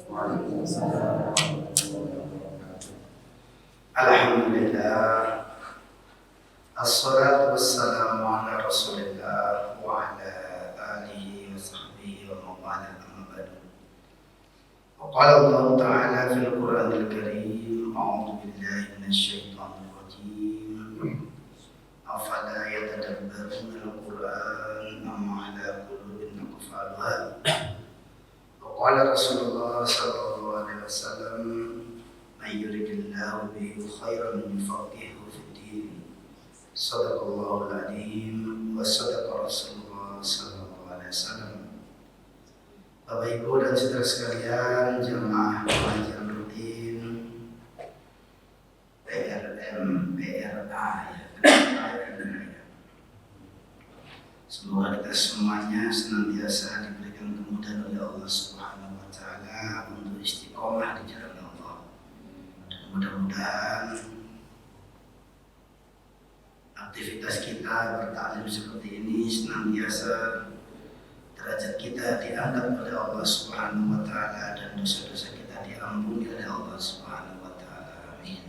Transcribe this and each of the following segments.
Alhamdulillah, assalatu wassalamu ala rasulillah wa ala alihi wa sahbihi wa mawala amma ba'du. Qala Allah ta'ala fil Qur'anil Karim, a'udzu billahi minasyaitonir rajim. Afala yatadabbaruna al-Qur'an am ala qulubin aqfaluha. Qala Rasulullah sallallahu alaihi wasallam, "Man yuridillahu bihi khairan yufaqihuhu fid-din." Shadaqallahul adzim wa shadaqa Rasulullah sallallahu alaihi wasallam. Bapak Ibu dan saudara sekalian, jemaah pengajian rutin PRM PRA ya. Semoga kita semuanya senantiasa diberikan kemudahan oleh Allah Subhanahu wa taala untuk istiqomah di jalan Allah. Dan mudah-mudahan aktivitas kita bertaklim seperti ini senantiasa derajat kita diangkat oleh Allah Subhanahu wa taala dan dosa-dosa kita diampuni oleh Allah Subhanahu wa taala. Amin.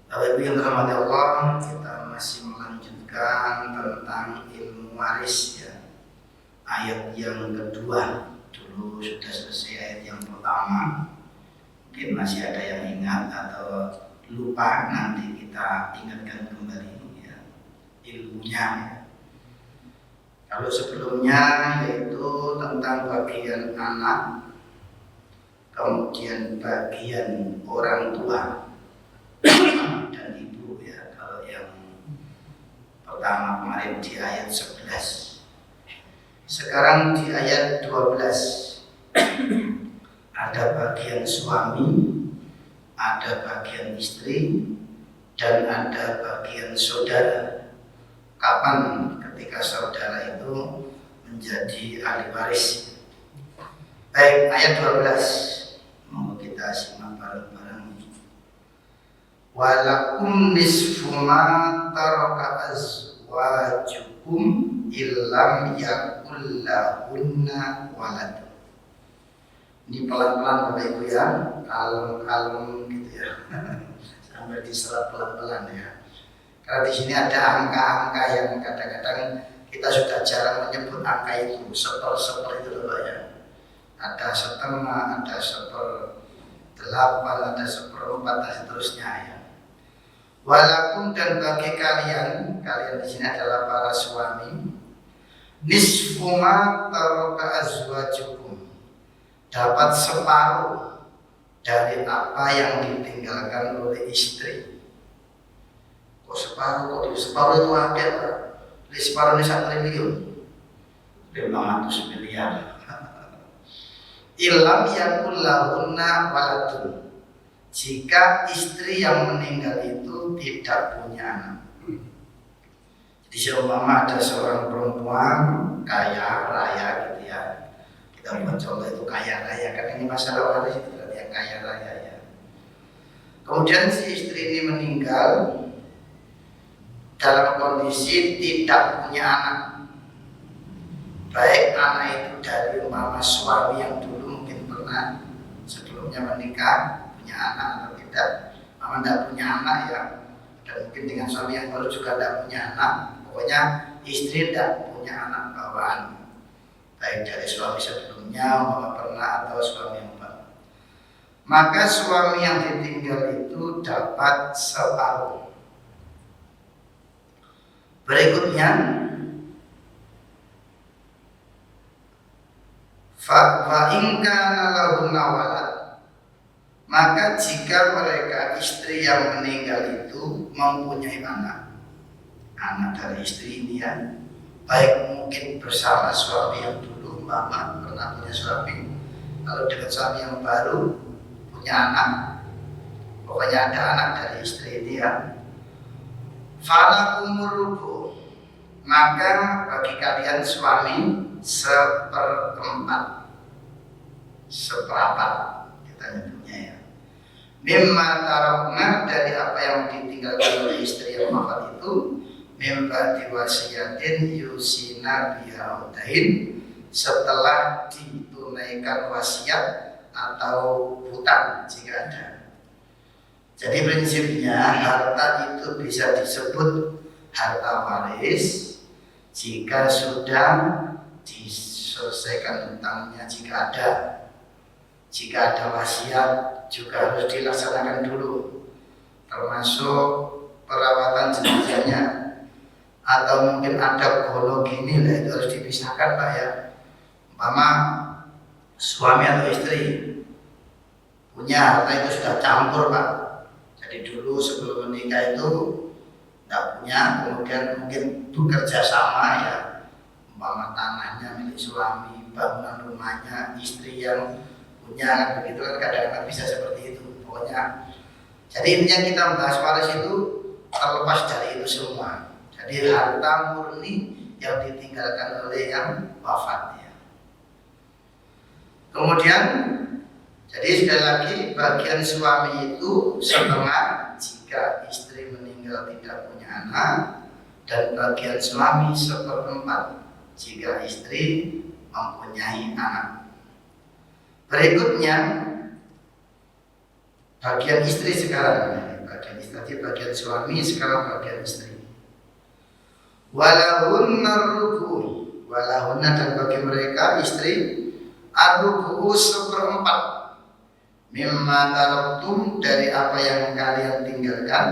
Bapak Ibu yang dirahmati Allah, kita masih melanjutkan tentang ilmu waris ya. Ayat yang kedua, dulu sudah selesai ayat yang pertama. Mungkin masih ada yang ingat atau lupa, nanti kita ingatkan kembali ya, ilmunya ya. Kalau sebelumnya yaitu tentang bagian anak, kemudian bagian orang tua dan ibu ya. Kalau yang pertama kemarin di ayat 11, sekarang di ayat 12 ada bagian suami, ada bagian istri, dan ada bagian saudara. Kapan ketika saudara itu menjadi ahli waris? Baik, ayat 12 mau kita simak bareng-bareng. Walakum nisfu ma taraka azwajukum illam yakul lahunna walad. Ini pelan-pelan Bapak Ibu ya, kalem-kalem gitu ya. Sambil diserap pelan-pelan ya. Karena di sini ada angka-angka yang kadang-kadang kita sudah jarang menyebut angka itu, seper itu loh Pak ya. Ada setengah, ada 1/8, ada 1/4 dan seterusnya ya. Walaupun dan bagi kalian di sini adalah para suami, nisfu ma taraka azwajukum, dapat separuh dari apa yang ditinggalkan oleh istri. Kok separuh itu akeh Pak? Separuh ini 1 triliun, 500 miliar. Ilam yakul lahunna waladun, jika istri yang meninggal itu tidak punya anak. Jadi seumpama ada seorang perempuan kaya raya gitu ya, kita buat contoh itu kaya raya, kan ini masalah waris itu berarti yang kaya raya ya. Kemudian si istri ini meninggal dalam kondisi tidak punya anak, baik anak itu dari umpama suami yang dulu mungkin pernah sebelumnya menikah punya anak atau tidak, mama tidak punya anak ya, dan mungkin dengan suami yang baru juga tidak punya anak. Pokoknya istri tidak punya anak bawaan, baik dari suami sebelumnya mama pernah atau suami yang baru. Maka suami yang ditinggal itu dapat separuh. Berikutnya, fa in kana lahunna walad, maka jika mereka istri yang meninggal itu mempunyai anak dari istri ini ya, baik mungkin bersama suami yang dulu mama pernah punya suami, kalau dengan suami yang baru punya anak, pokoknya ada anak dari istri ini ya. Falakumur rubu, maka bagi kalian suami 1/4, 1/4 kita nyebutnya ya. Mimma tarakna, dari apa yang ditinggalkan oleh istri yang wafat itu, mimba diwasiyatin yusina biha udahin, setelah ditunaikan wasiat atau hutang jika ada. Jadi prinsipnya harta itu bisa disebut harta waris jika sudah diselesaikan hutangnya jika ada. Jika ada wasiat juga harus dilaksanakan dulu, termasuk perawatan jenazahnya, atau mungkin ada gini lah, itu harus dipisahkan Pak ya. Umpama suami atau istri punya harta itu sudah campur Pak. Jadi dulu sebelum menikah itu tidak punya, kemudian mungkin bekerja sama ya, umpama tanahnya milik suami, bangunan rumahnya istri yang punya, begitu kan kadang-kadang bisa seperti itu. Pokoknya jadi intinya kita membahas waris itu terlepas dari itu semua. Jadi harta murni yang ditinggalkan oleh yang wafat ya. Kemudian jadi sekali lagi bagian suami itu setengah jika istri meninggal tidak punya anak, dan bagian suami seperempat jika istri mempunyai anak. Berikutnya bagian istri sekarang, bagian istri tadi bagian suami, sekarang bagian istri. Walahunna rubu, walahunna dan bagi mereka istri ar-rubu seperempat mimma taraktum dari apa yang kalian tinggalkan,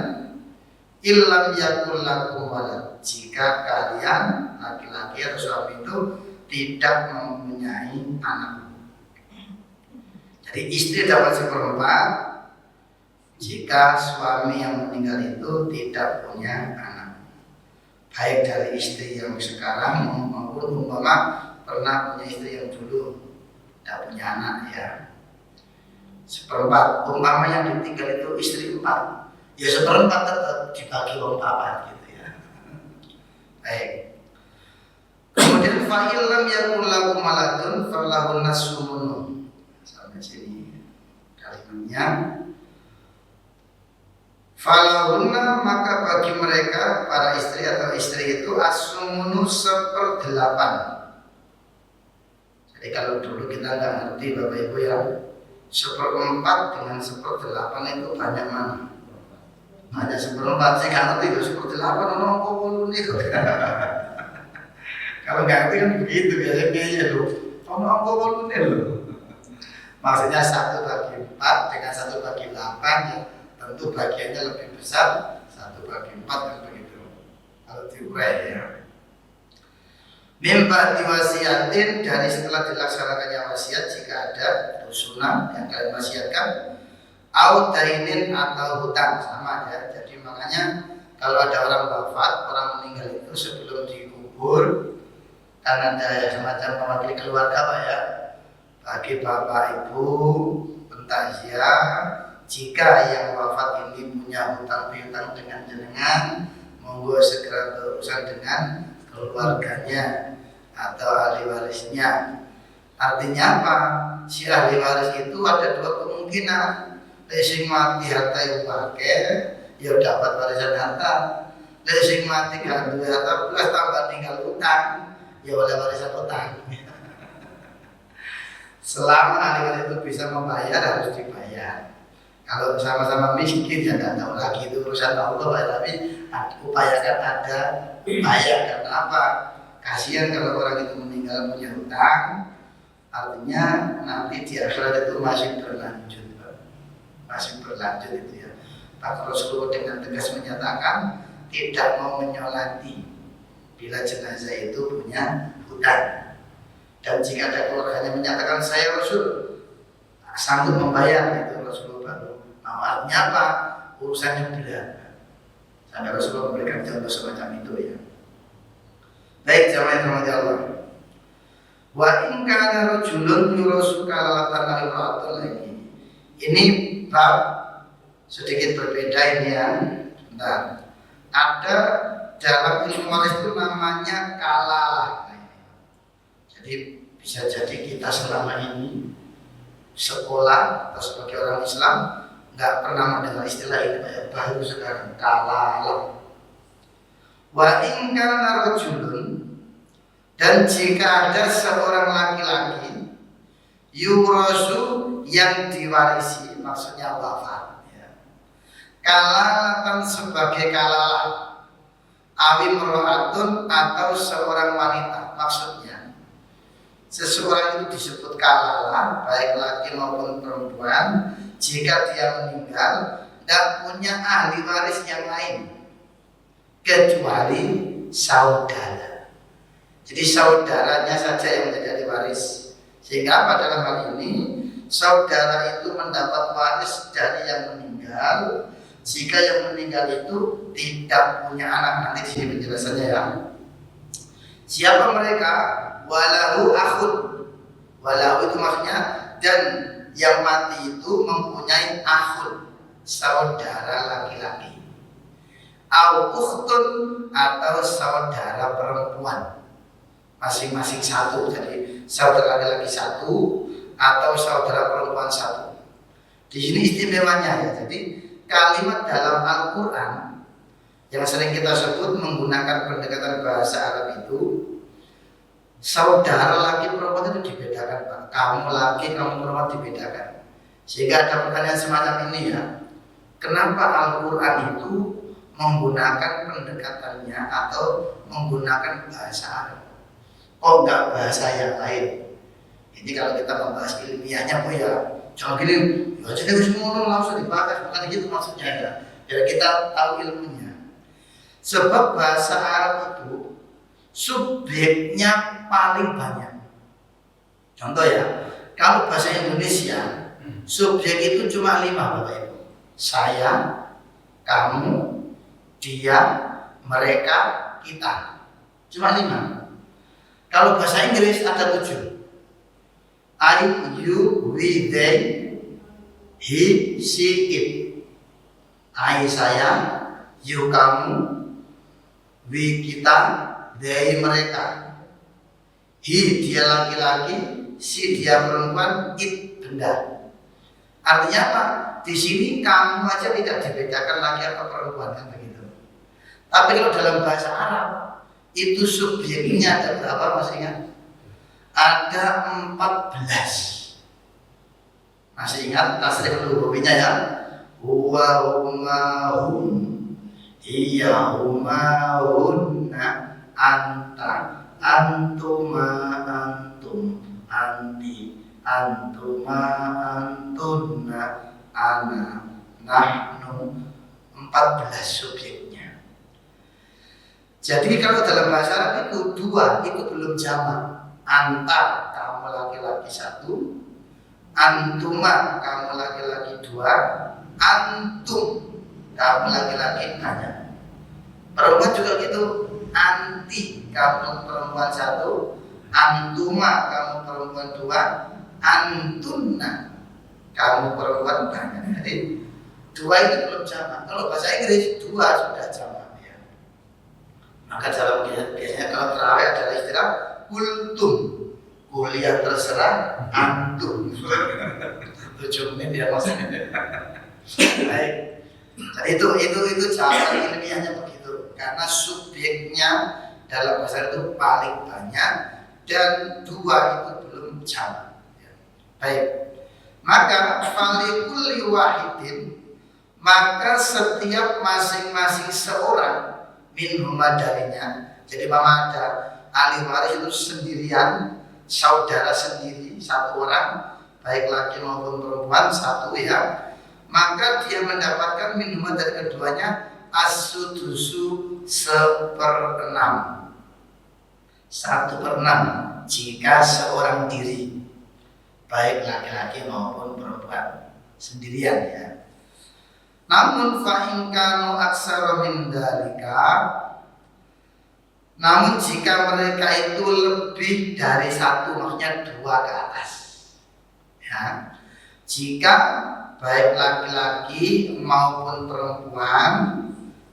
illam yakul lakum walad, jika kalian laki-laki atau suami itu tidak mempunyai anak. Jadi istri dapat seperempat jika suami yang meninggal itu tidak punya anak, baik dari istri yang sekarang maupun umpama pernah punya istri yang dulu tidak punya anak ya. Seperempat, umpama yang ditinggal itu istri 4, ya seperempat tetap dibagi orang papat gitu ya. Baik. Kemudian fa'ilam yakul lakum waladun falahun nasumunu. Sampai sini kalimatnya. Falahunna maka bagi mereka para istri atau istri itu asumunu 1/8. Jadi kalau dulu kita nggak ngerti Bapak Ibu ya, 1/4 dengan 1/8 itu banyak mana? Banyak 1/4 saya nggak ngerti itu 1/8 orang kok nih. Kalau nggak ngerti kan begitu biasanya ya loh. Orang kok nih loh. Maksudnya 1/4 dengan 1/8 ya, tentu bagiannya lebih besar 1/4 kan begitu. Kalau diurai ya. Mimba diwasiatin, dari setelah dilaksanakannya wasiat jika ada sunnah yang kalian wasiatkan, audainin atau hutang sama ya. Jadi makanya kalau ada orang wafat, orang meninggal itu sebelum dikubur kan ada semacam mewakili keluarga Pak ya, bagi bapak ibu pentakziah, jika yang wafat ini punya hutang piutang dengan jenengan, monggo segera berurusan dengan keluarganya atau ahli warisnya. Artinya apa? Si ahli waris itu ada 2 kemungkinan. Sing mati harta yang pakai, ya dapat warisan harta. Sing mati gak duwe harta plus tambah tinggal utang, ya oleh warisan utang. Selama ahli waris itu bisa membayar, harus dibayar. Kalau sama-sama miskin ya nggak tahu lagi, itu urusan Allah ya, tapi upayakan ada bayar. Karena apa? Kasihan kalau orang itu meninggal punya hutang, artinya nanti di akhirat itu masih berlanjut itu ya. Maka Rasulullah dengan tegas menyatakan tidak mau menyolati bila jenazah itu punya hutang. Dan jika ada keluarganya menyatakan saya Rasul sanggup membayar, itu Rasulullah baru. Artinya apa? Urusannya berat. Sampai Rasulullah memberikan contoh semacam itu ya. Baik jamaah yang dirahmati Allah. Wa in kana rajulun yurasu kalalatan al-ra'atul lagi. Ini bab sedikit berbeda ini ya. Bentar. Ada dalam ilmu waris itu namanya kalalah. Jadi bisa jadi kita selama ini sekolah atau sebagai orang Islam nggak pernah mendengar istilah ini, baru sekarang kalalah. Wa in kana rajulun, Dan jika ada seorang laki-laki yurasu yang diwarisi, maksudnya wafat ya. Kalalatan sebagai kalalah, awi mro'atun atau seorang wanita, maksudnya seseorang itu disebut kalalah, baik laki maupun perempuan, jika dia meninggal tidak punya ahli waris yang lain kecuali saudara. Jadi saudaranya saja yang menjadi ahli waris. Sehingga apa dalam hal ini saudara itu mendapat waris dari yang meninggal jika yang meninggal itu tidak punya anak. Nanti di sini penjelasannya ya. Siapa mereka? Walahu akhun. Walahu itu maksudnya dan yang mati itu mempunyai akhun, saudara laki-laki. Au ukhtun atau saudara perempuan. Masing-masing satu, jadi saudara laki-laki satu atau saudara perempuan satu. Di sini istimewanya ya. Jadi kalimat dalam Al-Quran yang sering kita sebut menggunakan pendekatan bahasa Arab itu, saudara laki perempuan itu dibedakan, Pak. Kamu laki, kamu perempuan dibedakan. Sehingga ada pertanyaan semacam ini ya. Kenapa Al-Quran itu menggunakan pendekatannya atau menggunakan bahasa Arab? Oh enggak bahasa yang lain. Ini kalau kita membahas ilmiahnya, ya jangan gini, ya jadi semua langsung dibahas, bukan gitu maksudnya ya. Biar kita tahu ilmunya. Sebab bahasa Arab itu subjeknya paling banyak. Contoh ya, kalau bahasa Indonesia subjek itu cuma 5 Bapak Ibu. Saya, kamu, dia, mereka, kita. Cuma 5. Kalau bahasa Inggris ada 7. I, you, we, they, he, she, it. I saya, you kamu, we kita, they mereka, he dia laki-laki, she dia perempuan, it benda. Artinya apa? Di sini kamu aja tidak dibedakan laki atau perempuan kan begitu. Tapi kalau dalam bahasa Arab itu subjeknya ada berapa Mas ingat? Ada 14. Masih ingat tasrif lughwinya ya? Huwa huma hum, hiya huma hunna, anta antuma antum, anti antuma antunna, ana nahnu. 14 subjeknya. Jadi kalau dalam bahasa Arab itu 2 itu belum jamak. Anta kamu laki-laki 1, antuma kamu laki-laki 2, antum kamu laki-laki banyak. Perempuan juga gitu, anti kamu perempuan 1, antuma kamu perempuan 2, antunna kamu perempuan banyak. Jadi 2 itu belum jamak. Kalau bahasa Inggris 2 sudah jamak ya. Maka dalam biasanya kalau terawih adalah istilah kultum, kuliah terserah antum. 7 menit ya maksudnya. Baik. Jadi itu cara ilmiahnya begitu. Karena subjeknya dalam bahasa itu paling banyak dan 2 itu belum jamak. Baik. Maka falikulli wahidin, maka setiap masing-masing seorang minhuma darinya. Jadi mama ada ahli waris itu sendirian, saudara sendiri 1 orang, baik laki maupun perempuan 1 ya. Maka dia mendapatkan minhuma dari keduanya as-sudusu 1/6. 1/6 jika seorang diri, baik laki-laki maupun perempuan sendirian ya. Namun fa in kanu aksara min dalika, namun jika mereka itu lebih dari 1, maksudnya 2 ke atas ya. Jika baik laki-laki maupun perempuan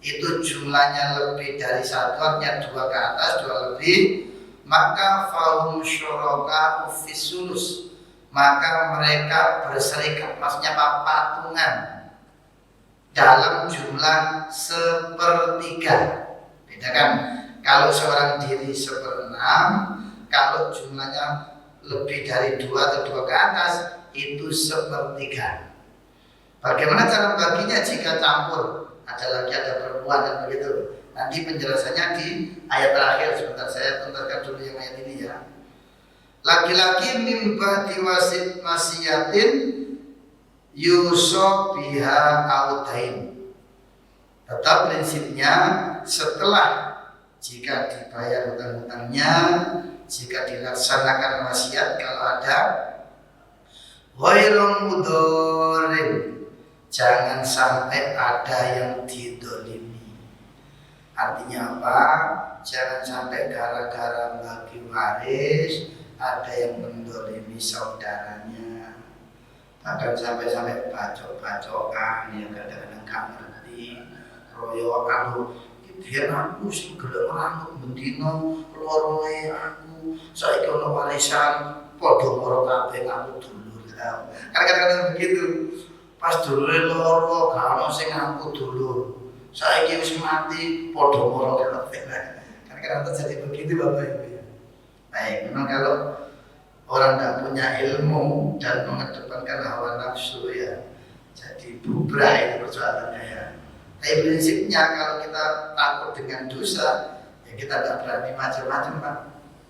itu jumlahnya lebih dari 1, artinya 2 ke atas, 2 lebih, maka fahum syuraka fis sulus, maka mereka berserikat, maksudnya patungan dalam jumlah 1/3. Bedakan, Kalau seorang diri 1/6, kalau jumlahnya lebih dari 2 atau 2 ke atas itu 1/3. Bagaimana cara baginya jika campur? Ada laki ada perempuan dan begitu. Nanti penjelasannya di ayat terakhir. Sebentar saya tuntaskan dulu yang ayat ini ya. Laki-laki mimba diwasit masiyatin yusof biha autain. Tetap prinsipnya setelah jika dibayar hutang-hutangnya, jika dilaksanakan wasiat kalau ada ghairun mudhorin, jangan sampai ada yang didolimi. Artinya apa? Jangan sampai gara-gara bagi waris ada yang mendolimi saudaranya. Bahkan sampai bacok-bacokan yang kadang-kadang gak ngerti, royokan lu biar aku sih gelem rambut bendino loroe aku saiki ono warisan padha moro kabeh aku dulur. Kadang-kadang begitu. Pas dulure loro gak ono sing ngaku dulur. Saiki wis mati padha moro kabeh. Kadang-kadang terjadi begitu Bapak Ibu ya. Baik, memang kalau orang tidak punya ilmu dan mengedepankan hawa nafsu ya, jadi bubrah itu persoalannya ya. Tapi prinsipnya kalau kita takut dengan dosa, ya kita tidak berani macam-macam Pak.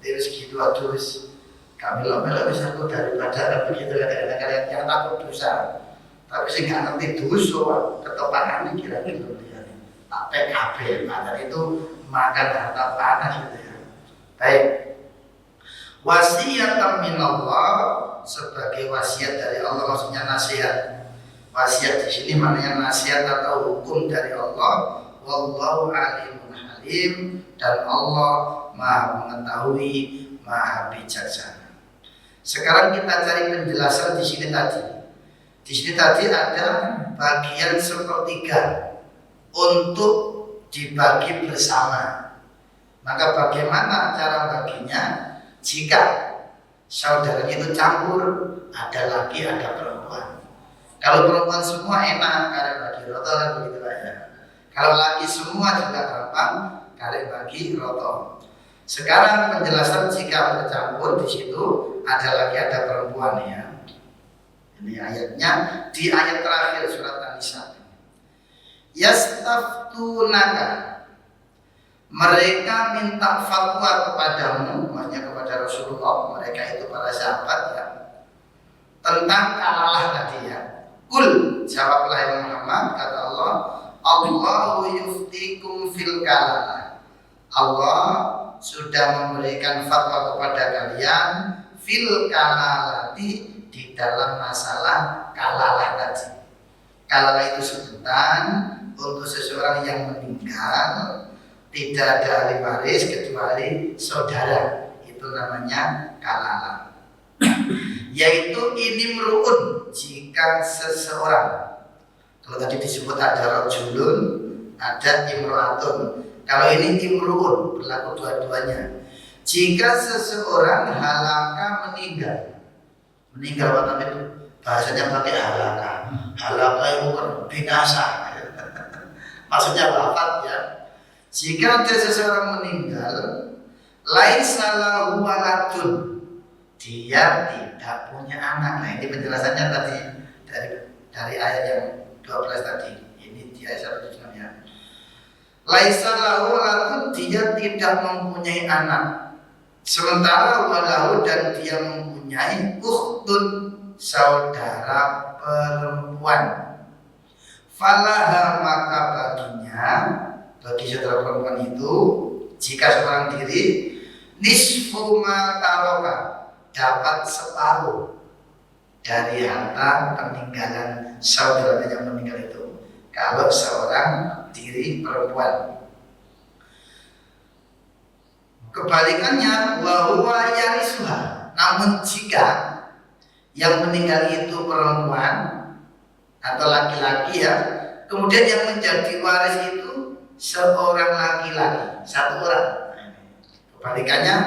Terus gitu terus kami lomel bisa aku daripada begitu kadang-kadang yang takut dosa. Tapi sih nggak ngerti dosa, ketopanan ini kira-kira ya. PKB, padahal itu makan harta panas gitu ya. Baik. Wasiat minallah sebagai wasiat dari Allah, maksudnya nasihat. Wasiat di sini maknanya nasihat atau hukum dari Allah. Wallahu alimun halim, dan Allah Maha mengetahui, Maha bijaksana. Sekarang kita cari penjelasan di sini tadi. Di sini tadi ada bagian 1/3 untuk dibagi bersama. Maka bagaimana cara baginya? Jika saudaranya itu campur, ada laki ada perempuan. Kalau perempuan semua enak, karek bagi roto kan begitu Pak ya. Kalau laki semua juga gampang, karek bagi roto. Sekarang penjelasan jika bercampur, di situ ada laki ada perempuan ya. Ini ayatnya di ayat terakhir surat An-Nisa. Yastaftunaka, mereka minta fatwa kepadamu, maksudnya kepada Rasulullah, mereka itu para sahabat ya, tentang kalalah tadi ya. Kul, jawablah ya Muhammad, kata Allah, Allahu yuftikum fil kalalah. Allah sudah memberikan fatwa kepada kalian fil kalalati, di dalam masalah kalalah tadi. Kalalah itu sebutan untuk seseorang yang meninggal, tidak ada ahli waris kecuali saudara, itu namanya kalalah. Yaitu ini meruun, jika seseorang, kalau tadi disebut ada rajulun, ada imro'atun. Kalau ini imruun, berlaku dua-duanya. Jika seseorang halaka meninggal apa itu? Bahasanya pakai halaka. Halaka itu binasa. Maksudnya wafat ya. Jika ada seseorang meninggal, laisa lahu waladun, dia tidak punya anak. Nah, ini penjelasannya tadi dari ayat yang 12 tadi. Ini di ayat 176 ya. Laisa lahu waladun, dia tidak mempunyai anak. Sementara walahu, dan dia mempunyai ukhtun, saudara perempuan. Falaha, maka baginya, bagi saudara perempuan itu, jika seorang diri nisfu ma taroka, dapat separuh dari harta peninggalan saudaranya yang meninggal itu. Kalau seorang diri perempuan, kebalikannya wahuwa yarisuha. Namun jika yang meninggal itu perempuan atau laki-laki ya, kemudian yang menjadi waris itu seorang laki-laki, satu orang. Kebalikannya,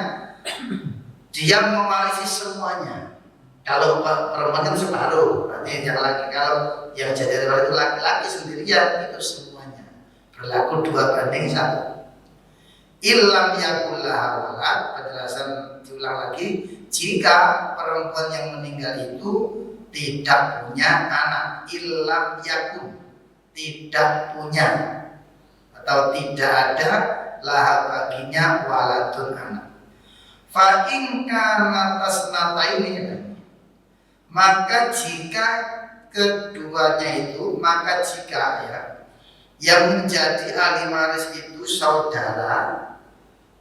dia mewarisi semuanya. Kalau perempuan kan separuh, berarti yang laki, kalau yang jadi waris itu laki-laki sendirian, itu semuanya. Berlaku 2:1. Illam yakullaha walad, penjelasan diulang lagi, jika perempuan yang meninggal itu tidak punya anak, illam yakun, tidak punya atau tidak ada laha baginya waladun anak. Fa in kana tasnataini, maka jika keduanya itu, maka jika ya yang menjadi ahli waris itu saudara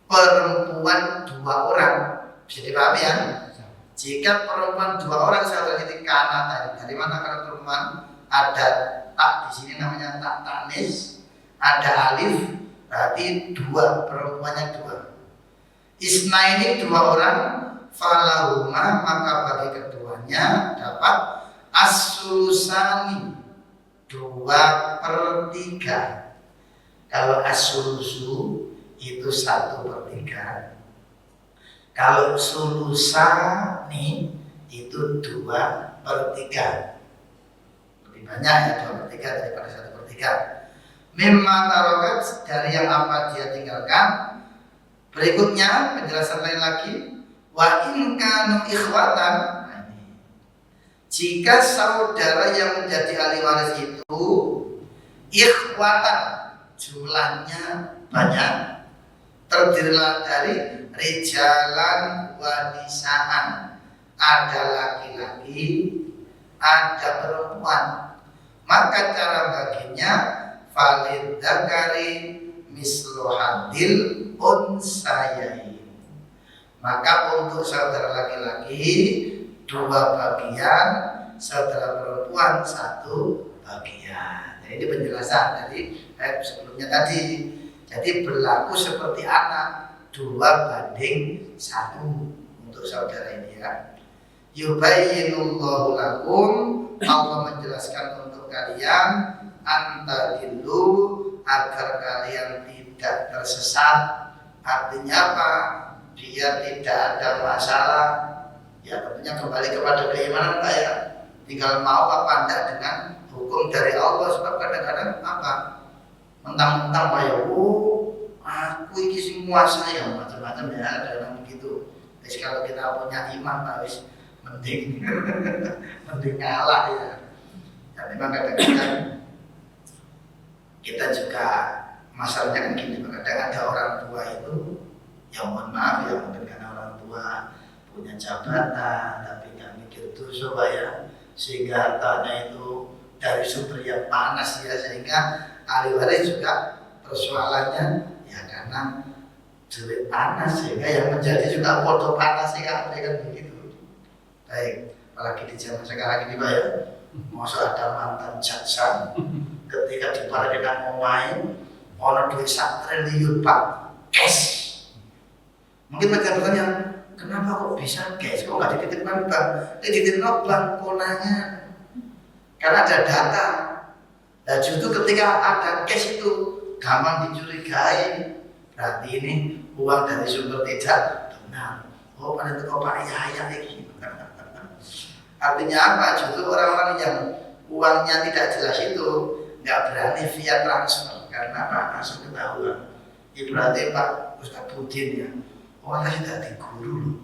perempuan 2 orang, bisa dipahami ya? Jika perempuan 2 orang saudara itu karena tadi, dari mana kalau perempuan ada tak di sini namanya tak tanis, ada alif, berarti 2 perempuannya 2. Isna ini 2 orang, falahuma maka bagi keduanya dapat as-sulusani 2/3. Kalau as-sulusu itu 1/3. Kalau sulusani itu 2/3. Lebih banyak ya 2/3 daripada 1/3. Mimma tarokat, dari yang apa dia tinggalkan. Berikutnya penjelasan lain lagi. Wa in kanu ikhwatan. Jika saudara yang menjadi ahli waris itu ikhwatan, jumlahnya banyak, terdirilah dari rijalan wa nisaan, ada laki-laki, ada perempuan, maka cara baginya falid dzakari mislu hadil unsayain. Maka untuk saudara laki-laki 2 bagian, saudara perempuan 1 bagian. Jadi ini penjelasan dari sebelumnya tadi. Jadi berlaku seperti anak 2/1 untuk saudara ini ya. Yubayyinullahu lakum, Allah menjelaskan untuk kalian antadillu, agar kalian tidak tersesat. Artinya apa? Biar tidak ada masalah. Ya tentunya kembali kepada keimanan Pak ya. Tinggal mau apa enggak dengan hukum dari Allah. Sebab kadang-kadang apa? Mentang-mentang Pak ya, aku ini semua saya, macam-macam ya, ada yang begitu. Terus kalau kita punya iman Pak, wis mending mending ngalah ya. Dan memang kadang-kadang kita juga masalahnya kan gini, kadang ada orang tua itu, ya mohon maaf ya, mungkin karena orang tua punya jabatan tapi nggak mikir dosa ya, sehingga hartanya itu dari sumber yang panas ya, sehingga ahli waris juga persoalannya ya karena duit panas, sehingga yang menjadi juga bodoh panas ya, kan begitu. Baik, apalagi di zaman sekarang ini Pak ya, masa ada mantan jaksa ketika diparkirkan mau main orang duit 1 triliun Pak, cash. Mungkin mereka bertanya, kenapa kok bisa cash? Kok nggak dititipkan bank? Dititipkan bank konanya, karena ada data. Dan justru ketika ada cash itu gampang dicurigai, berarti ini uang dari sumber tidak benar. Oh, pada itu kok Pak Yahya ini. Artinya apa? Justru orang-orang yang uangnya tidak jelas itu nggak berani via transfer, karena apa? Langsung ketahuan. Ini berarti Pak Ustaz Budin ya, orang tidak di guru loh.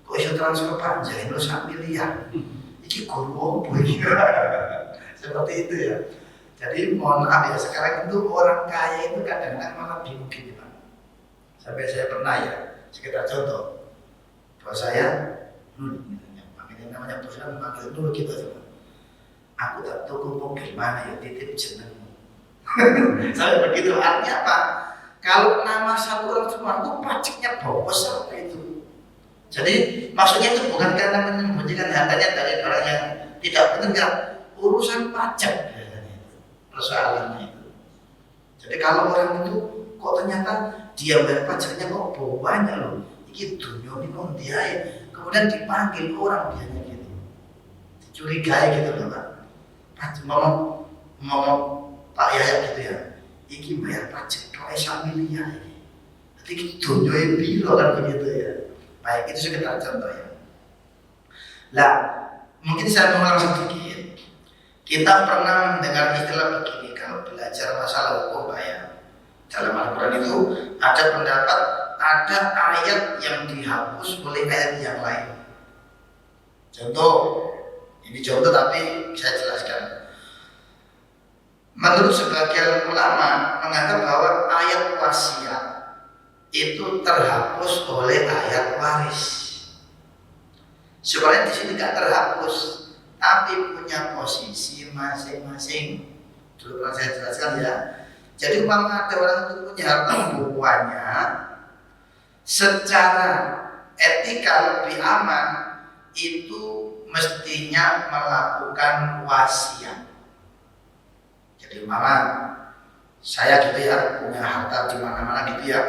Kok bisa transfer Pak? Jadi lo 1 miliar. Ini guru apa ini? Seperti itu ya. Jadi mohon maaf ya, sekarang itu orang kaya itu kadang-kadang malah bingung gini Pak. Sampai saya pernah ya, sekitar contoh, bos saya, makanya namanya bos kan memanggil dulu gitu coba. Aku tak tahu kok gimana ya, titip jenengmu. Sampai begitu, artinya apa? Kalau nama 1 orang semua itu pajaknya bos sampai itu. Jadi maksudnya itu bukan karena menyembunyikan hartanya dari orang yang tidak benar, urusan pajak. Persoalannya itu. Jadi kalau orang itu kok ternyata dia bayar pajaknya kok banyak loh, ini dunia ini kok dia ya. Kemudian dipanggil orang dianya gitu, dicurigai gitu loh Pak. Ngomong Pak Yahya gitu ya, ini bayar pajak kok 1 miliar ini. Jadi dunia yang biru kan begitu ya. Baik, itu sekedar contoh ya. Lah, mungkin saya mengulang sedikit. Kita pernah mendengar istilah begini kalau belajar masalah hukum Pak ya. Dalam Al-Quran itu ada pendapat, ada ayat yang dihapus oleh ayat yang lain. Contoh, ini contoh tapi saya jelaskan. Menurut sebagian ulama menganggap bahwa ayat wasiat itu terhapus oleh ayat waris. Sebenarnya di sini tidak terhapus, tapi punya posisi masing-masing. Dulu pernah saya jelaskan ya. Jadi umpama ada orang itu punya harta banyak, secara etika lebih aman itu mestinya melakukan wasiat. Jadi umpama saya gitu ya, punya harta di mana-mana gitu ya.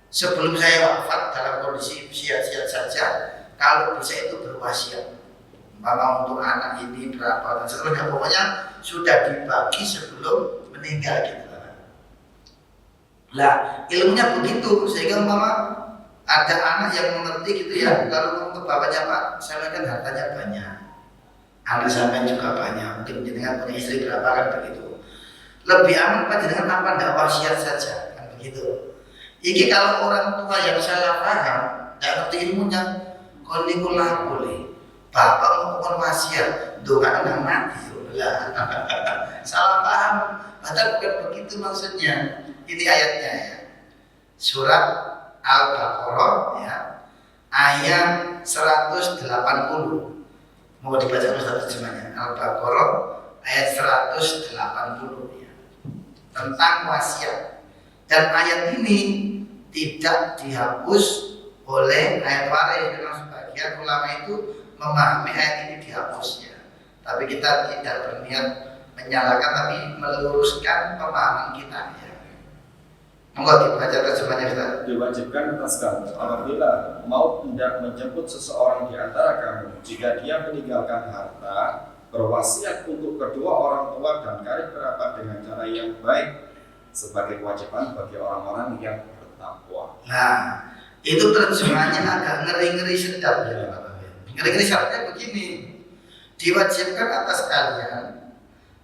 Sebelum saya wafat dalam kondisi sehat-sehat saja, kalau bisa itu berwasiat. Umpama untuk anak ini berapa dan seterusnya, pokoknya sudah dibagi sebelum meninggal gitu. Lah ilmunya begitu, sehingga umpama ada anak yang mengerti gitu ya, kalau untuk bapaknya Pak, saya kan hartanya banyak, anak saya juga banyak, mungkin jenengan punya istri berapa kan begitu. Lebih aman Pak jenengan apa ndak wasiat saja kan begitu. Iki kalau orang tua yang salah paham, ndak ngerti ilmunya, kon niku lah boleh. Bapak mau wasiat, doa nang mati lah. Salah paham, padahal bukan begitu maksudnya. Ini ayatnya ya. Surat Al-Baqarah ya. Ayat 180. Mau dibaca Ustaz terjemahnya. Al-Baqarah ayat 180 ya. Tentang wasiat. Dan ayat ini tidak dihapus oleh ayat waris. Memang sebagian ulama itu memahami ayat ini dihapusnya. Tapi kita tidak berniat menyalahkan, tapi meluruskan pemahaman kita ya. Monggo dibaca terjemahnya kita. Diwajibkan atas kamu apabila mau hendak menjemput seseorang di antara kamu, jika dia meninggalkan harta, berwasiat untuk kedua orang tua dan karib kerabat dengan cara yang baik, sebagai kewajiban bagi orang-orang yang bertakwa. Nah, itu terjemahnya agak ngeri-ngeri sedap ya Bapak. Ngeri-ngeri syaratnya begini. Diwajibkan atas kalian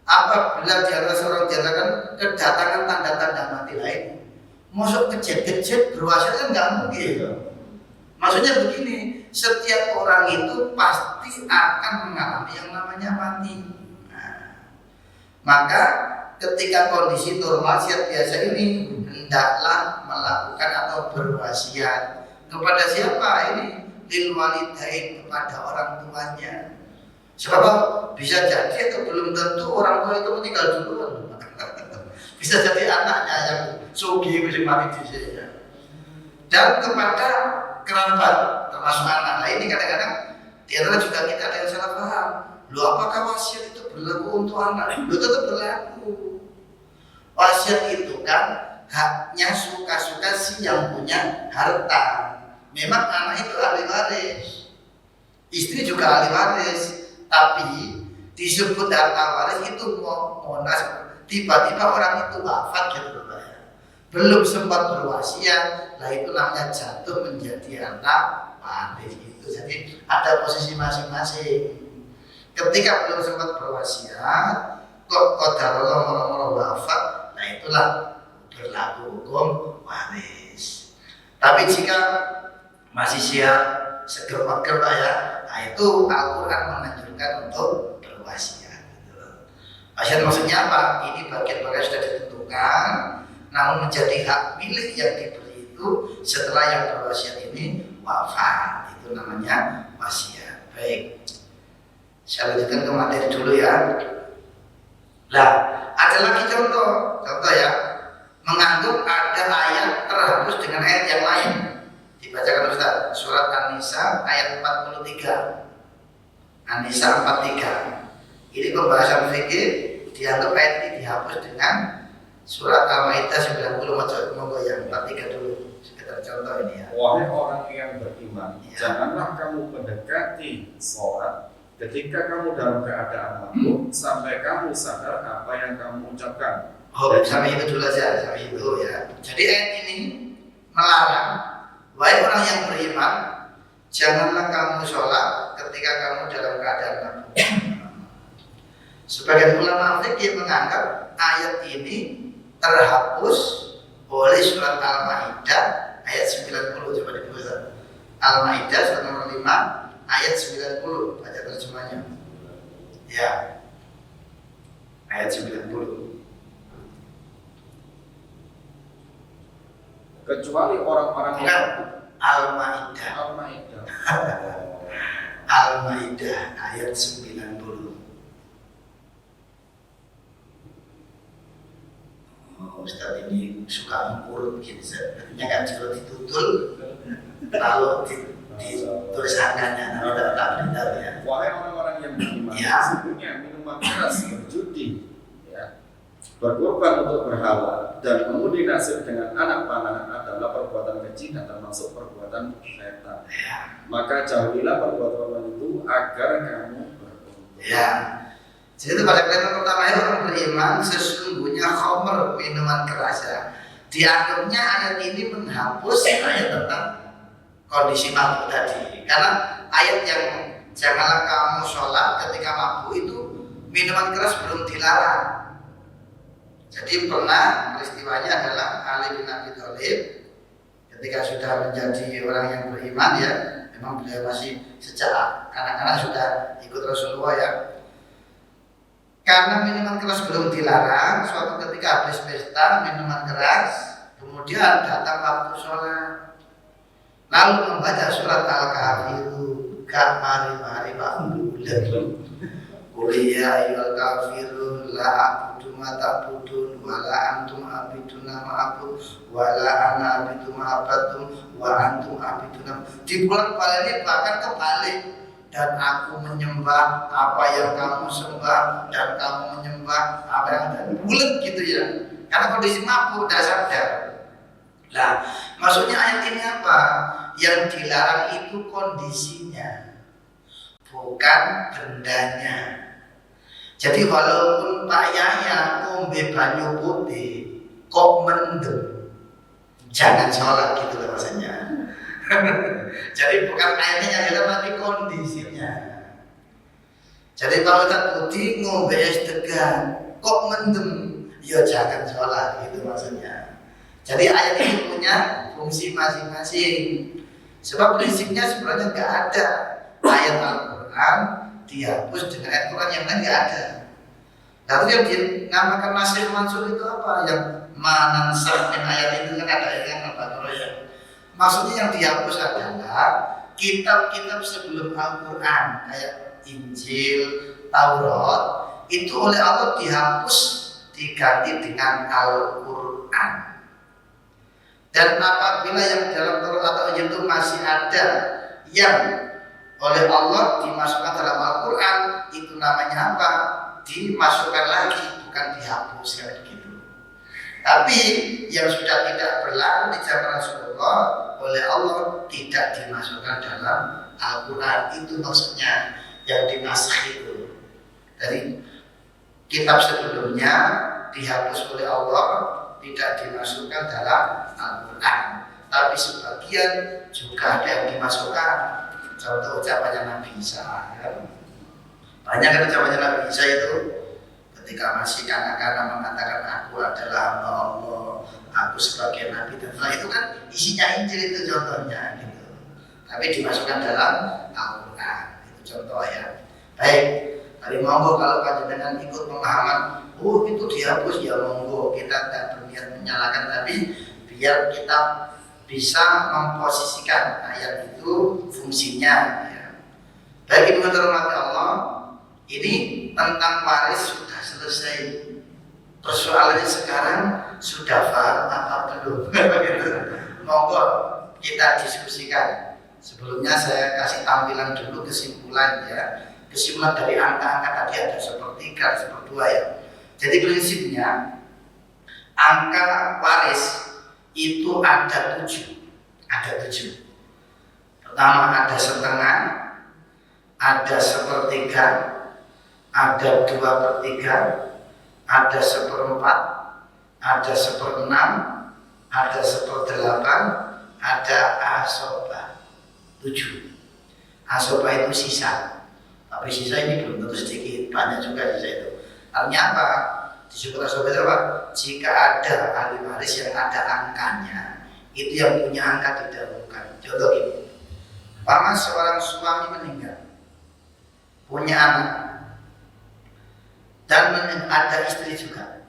apabila di atas orang dinyatakan kedatangan tanda-tanda mati lain, masuk kejet-kejet berwasiat kan nggak mungkin. Maksudnya begini, setiap orang itu pasti akan mengalami yang namanya mati. Nah, maka ketika kondisi normal siat biasa ini, hendaklah melakukan atau berwasiat kepada siapa ini? Lil walidain, kepada orang tuanya. Sebab bisa jadi atau belum tentu orang tua itu meninggal duluan. Bisa jadi anaknya yang sugih bisa mati di sini. Dan kepada kerabat termasuk anak. Nah ini kadang-kadang di antara juga kita ada yang salah paham. Loh apakah wasiat itu berlaku untuk anak? Loh tetap berlaku. Wasiat itu kan haknya suka-suka si yang punya harta. Memang anak itu ahli waris, istri juga ahli waris, tapi disebut harta waris itu monas. Tiba-tiba orang itu wafat gitu loh ya. Belum sempat berwasiat, lah itu namanya jatuh menjadi harta waris itu. Jadi ada posisi masing-masing. Ketika belum sempat berwasiat, kok qadarullah moro-moro wafat, nah itulah berlaku hukum waris. Tapi jika masih siap seger-seger ya, nah itu Al-Quran menganjurkan untuk berwasiat. Wasiat maksudnya apa? Ini bagian-bagian sudah ditentukan, namun menjadi hak milik yang diberi itu setelah yang berwasiat ini wafat. Itu namanya wasiat. Baik, saya lanjutkan ke materi dulu ya. Lah, ada lagi contoh ya, menganggap ada ayat terhapus dengan ayat yang lain. Dibacakan Ustaz, surat An-Nisa ayat 43. An-Nisa 43. Ini pembahasan fikih, dianggap ayat ini dihapus dengan surat Al-Maidah 90. Monggo yang 43 dulu, sekedar contoh ini ya. Wahai orang yang beriman, janganlah kamu mendekati sholat ketika kamu dalam keadaan mabuk sampai kamu sadar apa yang kamu ucapkan. Oh, sampai itu dulu aja, sampai itu ya. Jadi ayat ini melarang, wahai orang yang beriman, janganlah kamu sholat ketika kamu dalam keadaan mabuk. Sebagian ulama fikih menganggap ayat ini terhapus oleh surat Al-Maidah ayat 90. Coba dibuka. Al-Maidah surat nomor 5 ayat 90. Baca terjemahnya. Ya. Ayat 90. Kecuali orang-orang Bukan Al-Maidah. Al-Maidah. Al-Maidah ayat 90. Ustaz ini suka mengurut gitu, artinya kan kalau ditutul kalau ditulis angkanya nanti tak berita ya. Wahai orang-orang yang beriman, Ya. sesungguhnya minuman keras, berjudi, ya, berkorban untuk berhala, dan mengundi nasib dengan anak panah adalah perbuatan keji dan termasuk perbuatan setan. Ya. Maka jauhilah perbuatan itu agar kamu beruntung. Ya. Jadi itu pada kalimat pertama itu orang beriman sesungguhnya khamr minuman keras ya. Dianggapnya ayat ini menghapus ayat tentang kondisi mabuk tadi. Karena ayat yang janganlah kamu sholat ketika mabuk itu minuman keras belum dilarang. Jadi pernah peristiwanya adalah Ali bin Abi Thalib ketika sudah menjadi orang yang beriman ya, memang beliau masih sejak anak-anak sudah ikut Rasulullah ya. Karena minuman keras belum dilarang, suatu ketika habis pesta minuman keras, kemudian datang waktu sholat, lalu membaca surat Al-Kafirun, gak mari-mari bulan. Kuliah ayyuhal kafirun la a'budu ma ta'budun wa la antum abiduna ma a'bud wa la ana abidu ma abadtum wa antum abiduna. Di bulan balik bahkan kebalik. Dan aku menyembah apa yang kamu sembah dan kamu menyembah apa yang ada. Bulat gitu ya. Karena kondisi mabuk tidak sadar. Nah, maksudnya ayat ini apa? Yang dilarang itu kondisinya, bukan bendanya. Jadi walaupun Pak Yahya ngombe banyu putih kok mendem, jangan sholat gitu loh maksudnya. Jadi bukan ayatnya yang dalam, tapi kondisinya. Jadi kalau tak putih ngombe es degan kok mendem, ya jangan sholat gitu maksudnya. Jadi ayat ini punya fungsi masing-masing. Sebab prinsipnya sebenarnya nggak ada ayat Al-Quran dihapus dengan ayat Quran yang lain nggak ada. Lalu yang dinamakan nasikh mansukh itu apa? Yang manansakh min ayat itu kan ada ayat yang Al-Baqarah ya. Maksudnya yang dihapus adalah kitab-kitab sebelum Al-Quran kayak Injil, Taurat itu oleh Allah dihapus diganti dengan Al-Quran. Dan apabila yang dalam Taurat atau Injil itu masih ada yang oleh Allah dimasukkan dalam Al-Quran, itu namanya apa? Dimasukkan lagi, bukan dihapus kayak gitu. Tapi yang sudah tidak berlaku di zaman Rasulullah oleh Allah tidak dimasukkan dalam Al-Quran, itu maksudnya yang dinasikh itu. Dari kitab sebelumnya dihapus oleh Allah, tidak dimasukkan dalam Al-Quran, tapi sebagian juga ada yang dimasukkan. Contoh ucapannya Nabi Isa, banyak kan ucapannya Nabi Isa itu ketika masih kanak-kanak mengatakan aku adalah hamba Allah, aku sebagai Nabi, dan setelah itu kan isinya Injil itu contohnya gitu. Tapi dimasukkan dalam Al-Quran, itu contoh ya. Baik, tapi monggo kalau panjenengan ikut pemahaman, oh itu dihapus ya monggo, kita tidak berniat menyalahkan, tapi biar kita bisa memposisikan ayat itu fungsinya ya. Baik ibu terhormati Allah, ini tentang waris sudah selesai. Persoalannya sekarang sudah paham apa belum? Monggo kita diskusikan. Sebelumnya saya kasih tampilan dulu kesimpulan ya. Kesimpulan dari angka-angka tadi ada sepertiga, seperdua ya. Jadi prinsipnya angka waris itu ada 7. Ada 7. Pertama ada setengah, ada sepertiga, ada 2/3, ada 1/4, ada 1/6, ada 1/8, ada asobah. 7. Asobah itu sisa. Tapi sisa ini belum tentu sedikit, banyak juga sisa itu. Artinya apa? Disebut ashabah itu apa? Jika ada ahli waris yang ada angkanya, itu yang punya angka didahulukan. Contoh gini, umpama seorang suami meninggal, punya anak, dan ada istri juga,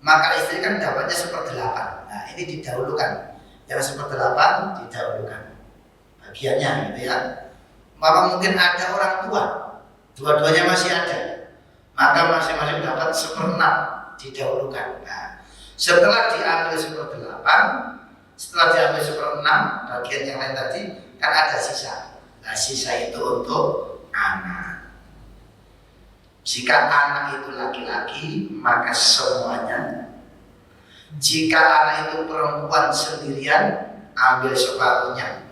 maka istri kan dapatnya 1/8. Nah ini didahulukan, yang 1/8 didahulukan bagiannya gitu ya. Maka mungkin ada orang tua, dua-duanya masih ada, maka masing-masing dapat 1/6 didahulukan. Nah, setelah diambil 1/8, setelah diambil 1/6, bagian yang lain tadi kan ada sisa. Nah, sisa itu untuk anak. Jika anak itu laki-laki, maka semuanya. Jika anak itu perempuan sendirian, ambil separuhnya.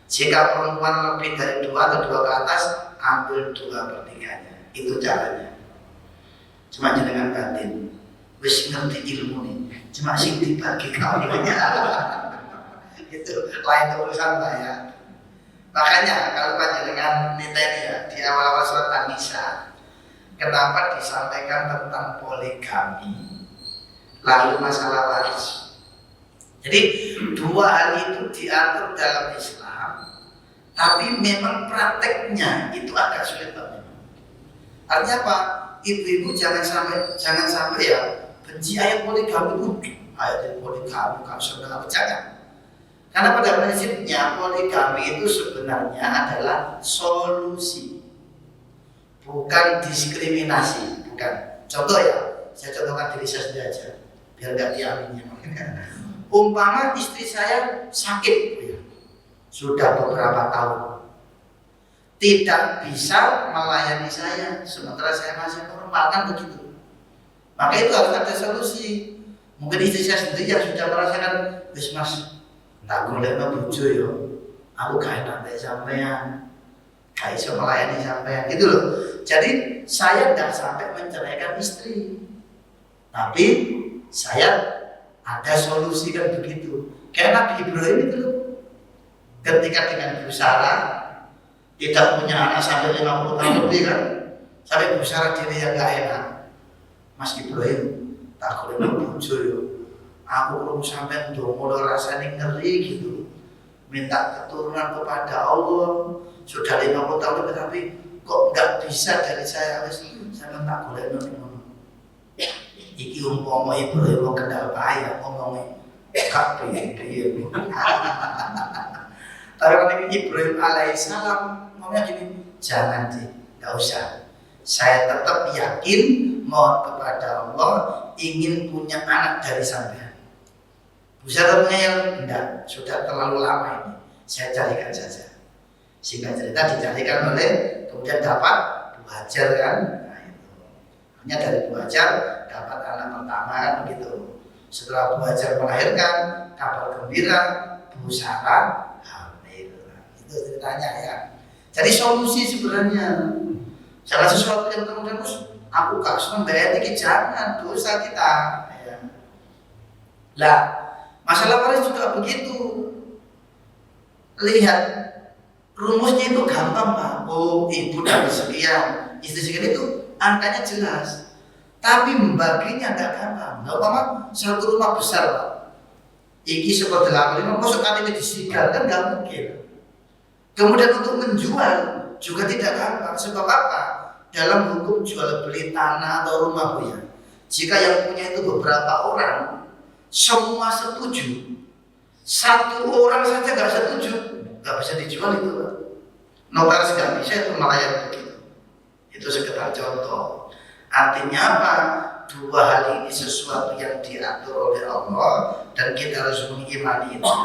Jika perempuan lebih dari 2 atau 2 ke atas, ambil 2/3-nya. Itu caranya. Cuma dengan batin, wis ngerti ilmu nih, cuma sing dibagi kawinnya. Itu lain urusan saya. Makanya kalau panjenengan niteni ya di awal-awal surat An-Nisa, kenapa disampaikan tentang poligami, lalu masalah waris. Jadi 2 hal itu diatur dalam Islam, tapi memang prakteknya itu agak sulit banget. Artinya apa? Ibu-ibu jangan sampai ya benci ayat poligami itu, ayat poligami kamu sudah jangan. Karena pada prinsipnya poligami itu sebenarnya adalah solusi, bukan diskriminasi, bukan. Contoh ya, saya contohkan diri saya sendiri aja, biar nggak diaminnya. Umpama istri saya sakit, ya, sudah beberapa tahun, tidak bisa melayani saya, sementara saya masih normal, kan begitu. Maka itu harus ada solusi. Mungkin istri saya sendiri yang sudah merasakan, wis mas, tak boleh bojo yo, aku gak enak sampean, gak bisa melayani sampean, gitu loh. Jadi saya tidak sampai menceraikan istri, tapi saya ada solusi kan begitu. Kayak Nabi Ibrahim itu loh, ketika dengan Bu Sarah tidak punya anak sampai 50 tahun lebih kan, sampai Bu Sarah diri yang gak enak, Mas Ibrahim tak boleh bojo yo, aku belum sampai ndonga rasanya ngeri gitu, minta keturunan kepada Allah sudah 50 tahun lebih, tapi kok nggak bisa dari saya, saya tak boleh ngono. Iki umpama Ibrahim mau kendal bahaya ngomongnya gak piye. Tapi kalau Ibrahim alaihissalam ngomongnya gini, jangan deh, nggak usah. Saya tetap yakin, mohon kepada Allah, ingin punya anak dari sampean. Bisa ternyata enggak, sudah terlalu lama ini, saya carikan saja. Sehingga cerita dicarikan oleh, kemudian dapat Bu Hajar kan, nah itu. Hanya dari Bu Hajar dapat anak pertama kan begitu. Setelah Bu Hajar melahirkan, kabar gembira, Bu Sarah hamil. Itu ceritanya ya. Jadi solusi sebenarnya. Salah sesuatu yang kemudian aku gak senang bayar ini, jangan, dosa kita ya. Lah masalah waris juga begitu. Lihat rumusnya itu gampang Pak. Oh ibu dari sekian, istri sekian, itu angkanya jelas. Tapi membaginya gak gampang. Gak apa-apa, satu rumah besar Pak, iki 1/8, masuk kali ini disigal kan gak mungkin. Kemudian untuk menjual juga tidak gampang. Sebab apa? Dalam hukum jual beli tanah atau rumah Bu ya, jika yang punya itu beberapa orang, semua setuju, satu orang saja nggak setuju, nggak bisa dijual itu. Notaris nggak bisa itu melayani begitu. Itu sekedar contoh. Artinya apa? 2 hal ini sesuatu yang diatur oleh Allah dan kita harus mengimani itu.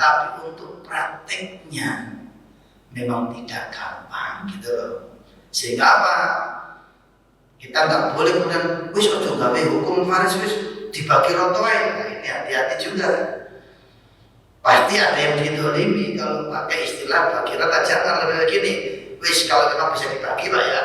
Tapi untuk prakteknya memang tidak gampang gitu loh. Sehingga apa? Kita nggak boleh kemudian wis ojo gawe hukum waris wis dibagi roto ae. Nah, ini hati-hati juga. Pasti ada yang didolimi kalau pakai istilah bagi rata. Jangan lebih begini. Wis kalau memang bisa dibagi Pak ya.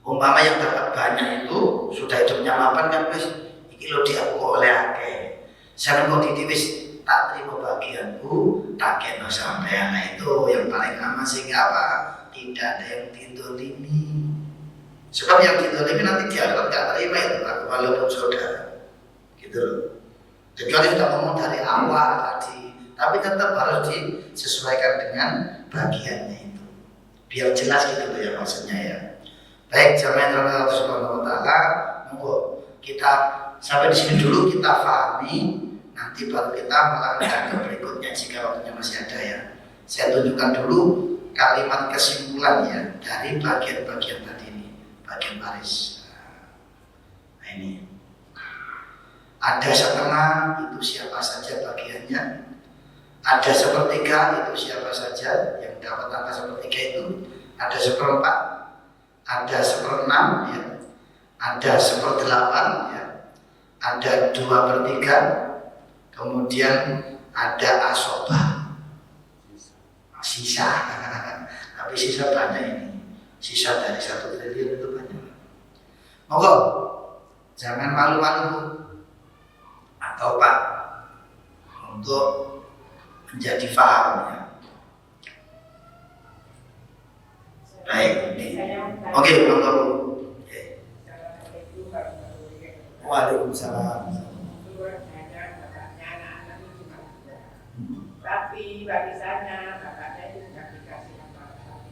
Umpama yang dapat banyak itu sudah hidupnya mapan kan wis iki lho diaku oleh akeh. Saya mau wis tak terima bagianku, tak kena sampean. Nah itu yang paling aman. Sehingga apa? Tidak ada yang didolimi. Sebab yang didolimi nanti di akhirat nggak terima itu Pak, walaupun saudara, gitu loh. Kecuali sudah ngomong dari awal tadi, tapi tetap harus disesuaikan dengan bagiannya itu, biar jelas gitu ya maksudnya ya. Baik, jamaah yang Allah Subhanahu Wa Taala, monggo kita sampai di sini dulu kita pahami, nanti baru kita melangkah ke berikutnya jika waktunya masih ada ya. Saya tunjukkan dulu kalimat kesimpulan ya dari bagian-bagian tadi ini, bagian baris. Nah ini ada setengah, itu siapa saja bagiannya. Ada sepertiga, itu siapa saja yang dapat angka sepertiga itu. Ada seperempat, ada seperenam ya, ada seperdelapan ya, ada 2/3, kemudian ada asobah, sisa. Tapi sisa banyak ini, sisa dari 1 triliun itu banyak. Monggo, jangan malu-malu atau Pak untuk menjadi paham ya. Baik, oke, monggo. Waalaikumsalam. Tapi barisannya bapaknya itu sudah dikasih apa-apa,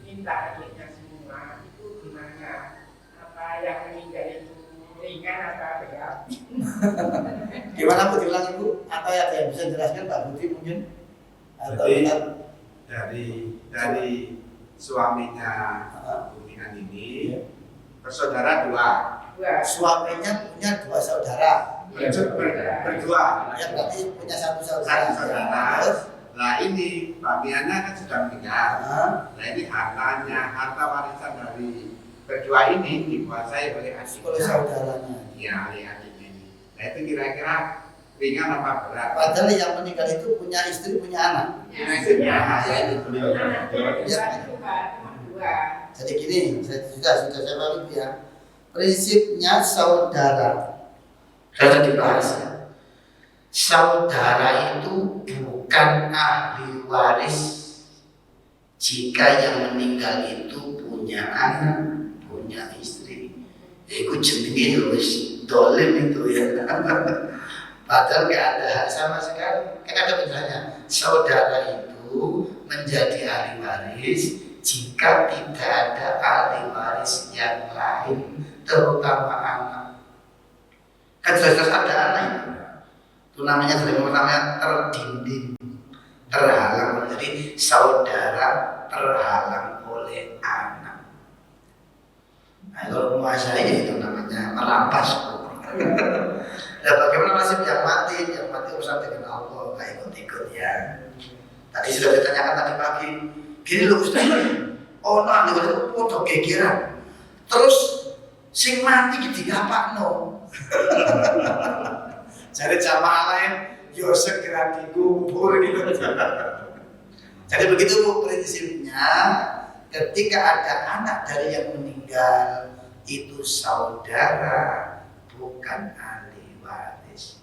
minta adiknya semua, itu gimana? Apa yang meninggal itu ringan apa berat? Gimana Bu, diulang Ibu? Atau ada yang bisa jelaskan Pak Budi mungkin? Atau dari suaminya Budian ini bersaudara dua. Suaminya punya 2 saudara. Berdua. Ya berarti punya 1 saudara. Terus? Nah ini Pak Miana kan sudah meninggal. Nah ini harta warisan dari berdua ini dikuasai oleh Oleh adiknya. saudaranya. Iya, oleh adiknya ini. Nah itu kira-kira ringan apa berat? Padahal yang meninggal itu punya istri, punya anak. Ya, ini. Beliau Dua. Jadi gini, sudah saya balik ya. Prinsipnya saudara, sudah dibahas ya. Saudara itu bukan ahli waris jika yang meninggal itu punya anak, punya istri. Ya itu jenenge wis dolim itu ya. Padahal nggak ada hak sama sekali. Kan ada penjelasannya. Saudara itu menjadi ahli waris jika tidak ada ahli waris yang lain, terutama anak. Kan jelas-jelas ada anak itu namanya terdinding, terhalang. Jadi saudara terhalang oleh anak. Nah kalau menguasai itu namanya merampas. Nah bagaimana nasib yang mati? Yang mati urusan dengan Allah, nggak ikut-ikut ya. Tadi sudah ditanyakan tadi pagi. Gini loh Ustaz, oh nah itu foto gegeran. Terus sing mati gitu ngapakno. Jadi jamaah lain, yo segera dikubur gitu. Jadi begitu Bu prinsipnya. Ketika ada anak dari yang meninggal, itu saudara, bukan ahli waris.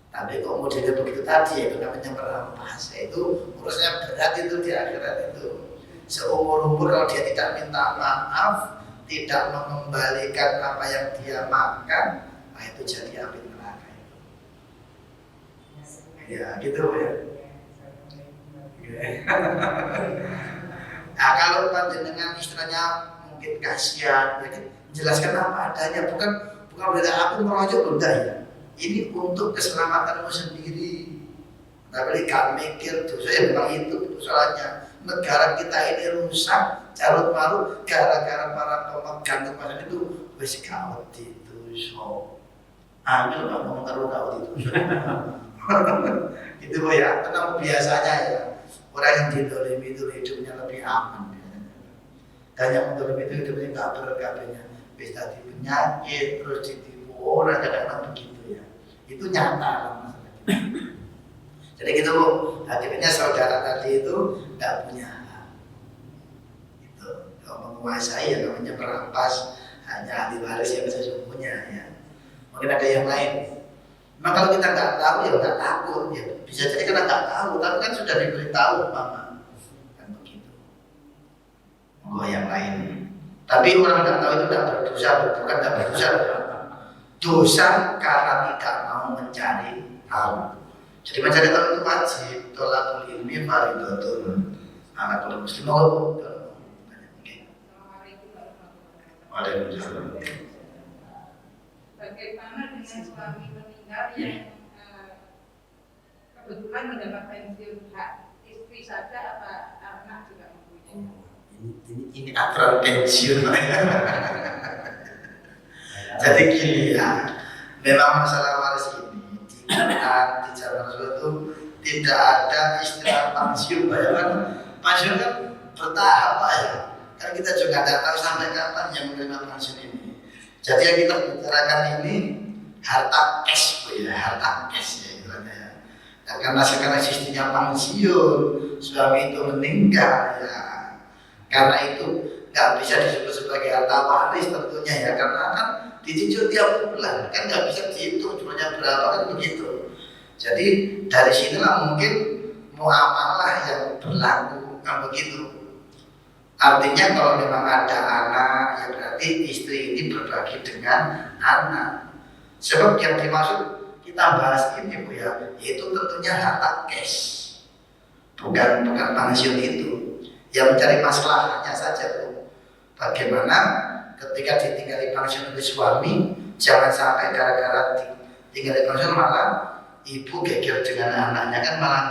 Tapi kok modelnya begitu tadi, itu namanya merampas. Itu urusnya berat itu di akhirat itu. Seumur-umur kalau dia tidak minta maaf, tidak mengembalikan apa yang dia makan, nah itu jadi api neraka itu. Ya gitu ya. Nah kalau panjenengan istilahnya mungkin kasihan, ya kan jelaskan apa adanya, bukan berarti aku merujuk benda ya. Ini untuk keselamatanmu sendiri. Tapi gak mikir dosa ya memang itu soalnya negara kita ini rusak carut marut gara-gara para pemegang kekuasaan itu wis gawat itu so. Ambil nggak ngomong terus gawat itu. Itu ya, tenang biasanya ya. Orang yang didolimi itu hidupnya lebih aman. Dan yang mendolimi itu hidupnya nggak berkabehnya. Bisa di penyakit terus ditipu orang kadang-kadang begitu ya. Itu nyata masalahnya. Jadi gitu Bu, akhirnya saudara tadi itu nggak punya hak. Itu kalau menguasai ya namanya merampas, hanya ahli waris yang sesungguhnya ya. Mungkin ada yang lain. Nah kalau kita nggak tahu ya nggak takut ya. Bisa jadi kita nggak tahu, tapi kan sudah diberitahu Mama. Kan begitu. Monggo yang lain. Tapi orang tidak tahu itu tidak berdosa, bukan tidak berdosa. Dosa karena tidak mau mencari tahu. Jadi mencari tahu itu wajib. Tolakul ilmi fardhatun ala kulli muslim. Waalaikumsalam. Bagaimana dengan suami meninggal yang kebetulan mendapat pensiun hak istri saja apa anak juga mempunyai? Ini aturan pensiun. Jadi gini ya, memang masalah waris ini di zaman Rasul itu tidak ada istilah pensiun. Bayangkan pensiun kan bertahap Pak ya. Kan kita juga tidak tahu sampai kapan yang menerima pensiun ini. Jadi yang kita bicarakan ini harta cash Bu ya, harta cash ya istilahnya ya. Dan karena sekarang sistemnya pensiun, suami itu meninggal ya. Karena itu nggak bisa disebut sebagai harta waris tentunya ya, karena kan dicicil tiap bulan, kan nggak bisa dihitung jumlahnya berapa kan begitu. Jadi dari sinilah mungkin muamalah yang berlaku kan begitu. Artinya kalau memang ada anak, ya berarti istri ini berbagi dengan anak. Sebab yang dimaksud kita bahas ini Bu ya, itu tentunya harta cash, bukan pensiun itu. Yang mencari masalahnya saja Bu. Bagaimana ketika ditinggali pensiun oleh suami, jangan sampai gara-gara tinggal pensiun malah ibu geger dengan anaknya, kan malah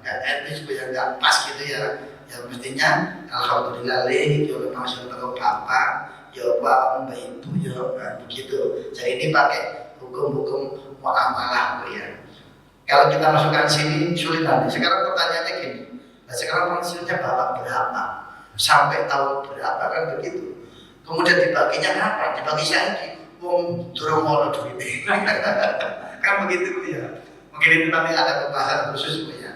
nggak etis Bu ya, nggak pas gitu ya. Yang mestinya alhamdulillah yo pensiun untuk bapak, yo pak mbak ibu yo begitu. Jadi ini pakai hukum-hukum muamalah Bu ya. Kalau kita masukkan sini sulit nanti. Sekarang pertanyaannya gini. Nah, sekarang pensiunnya bapak berapa? Sampai tahun berapa kan begitu? Kemudian dibaginya kapan? Dibagi saya durung ono duit. Kan begitu Bu ya. Mungkin itu nanti ada pembahasan khusus Bu ya.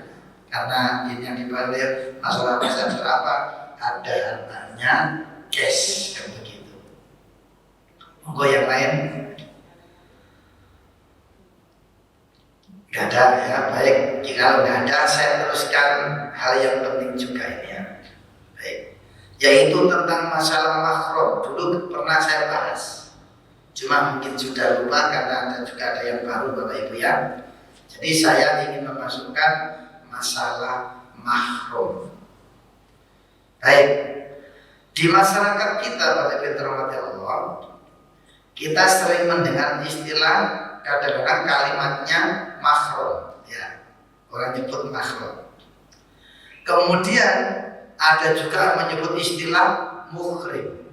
Karena ini yang dibalik masalah pasar berapa? Ada hartanya cash kan begitu. Monggo yang lain. Gak ada ya, baik. Jika nggak ada, saya teruskan hal yang penting juga ini ya. Baik, yaitu tentang masalah mahram. Dulu pernah saya bahas, cuma mungkin sudah lupa karena ada yang baru Bapak Ibu ya. Jadi saya ingin memasukkan masalah mahram. Baik, di masyarakat kita Bapak Ibu terhormati Allah, kita sering mendengar istilah, kadang-kadang kalimatnya mahram ya, orang nyebut mahram. Kemudian ada juga menyebut istilah muhrim.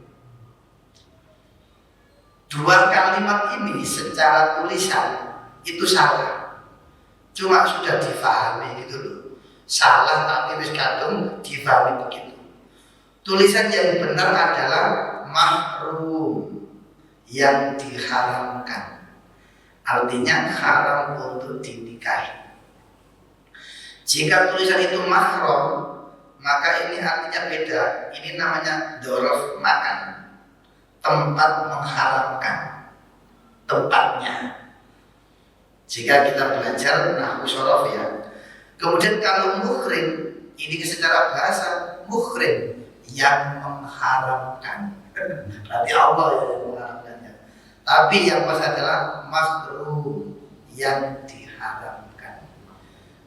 Dua kalimat ini secara tulisan itu salah, cuma sudah difahami gitu loh. Salah tapi wis kadung difahami begitu. Tulisan yang benar adalah mahrum, yang diharamkan. Artinya haram untuk dinikahi. Jika tulisan itu mahram, maka ini artinya beda. Ini namanya dzaraf makan, tempat mengharamkan, tempatnya. Jika kita belajar nahwu shorof ya. Kemudian kalau muhrim, ini secara bahasa muhrim yang mengharamkan. Berarti Allah yang mengharamkannya. Tapi yang pas adalah mahrum, yang diharamkan.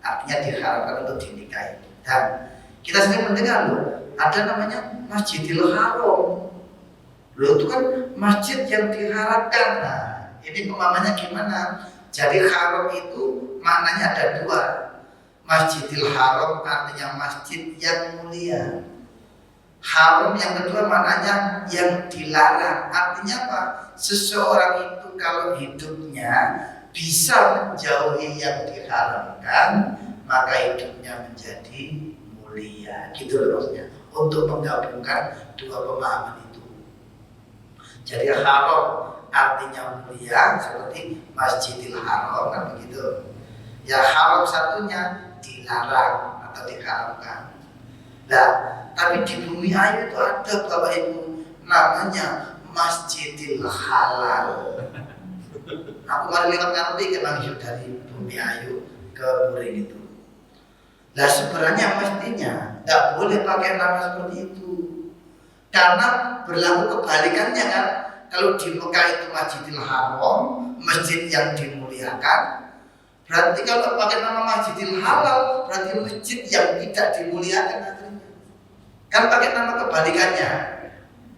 Artinya diharamkan untuk dinikahi. Dan kita sering mendengar loh, ada namanya Masjidil Haram. Loh itu kan masjid yang diharamkan. Nah, ini pemahamannya gimana? Jadi haram itu maknanya ada dua. Masjidil Haram artinya masjid yang mulia. Haram yang kedua maknanya yang dilarang. Artinya apa? Seseorang itu kalau hidupnya bisa menjauhi yang diharamkan, maka hidupnya menjadi mulia. Gitu loh maksudnya. Untuk menggabungkan dua pemahaman itu. Jadi haram artinya mulia seperti Masjidil Haram kan begitu. Ya haram satunya dilarang atau diharamkan. Nah, tapi di Bumi Ayu itu ada Bapak Ibu namanya Masjidil Halal. Aku kemarin lewat ngerti ke langsung dari Bumi Ayu ke Muring itu. Nah sebenarnya mestinya nggak boleh pakai nama seperti itu. Karena berlaku kebalikannya kan. Kalau di Mekah itu Masjidil Haram, masjid yang dimuliakan. Berarti kalau pakai nama Masjidil Halal, berarti masjid yang tidak dimuliakan akhirnya. Kan pakai nama kebalikannya.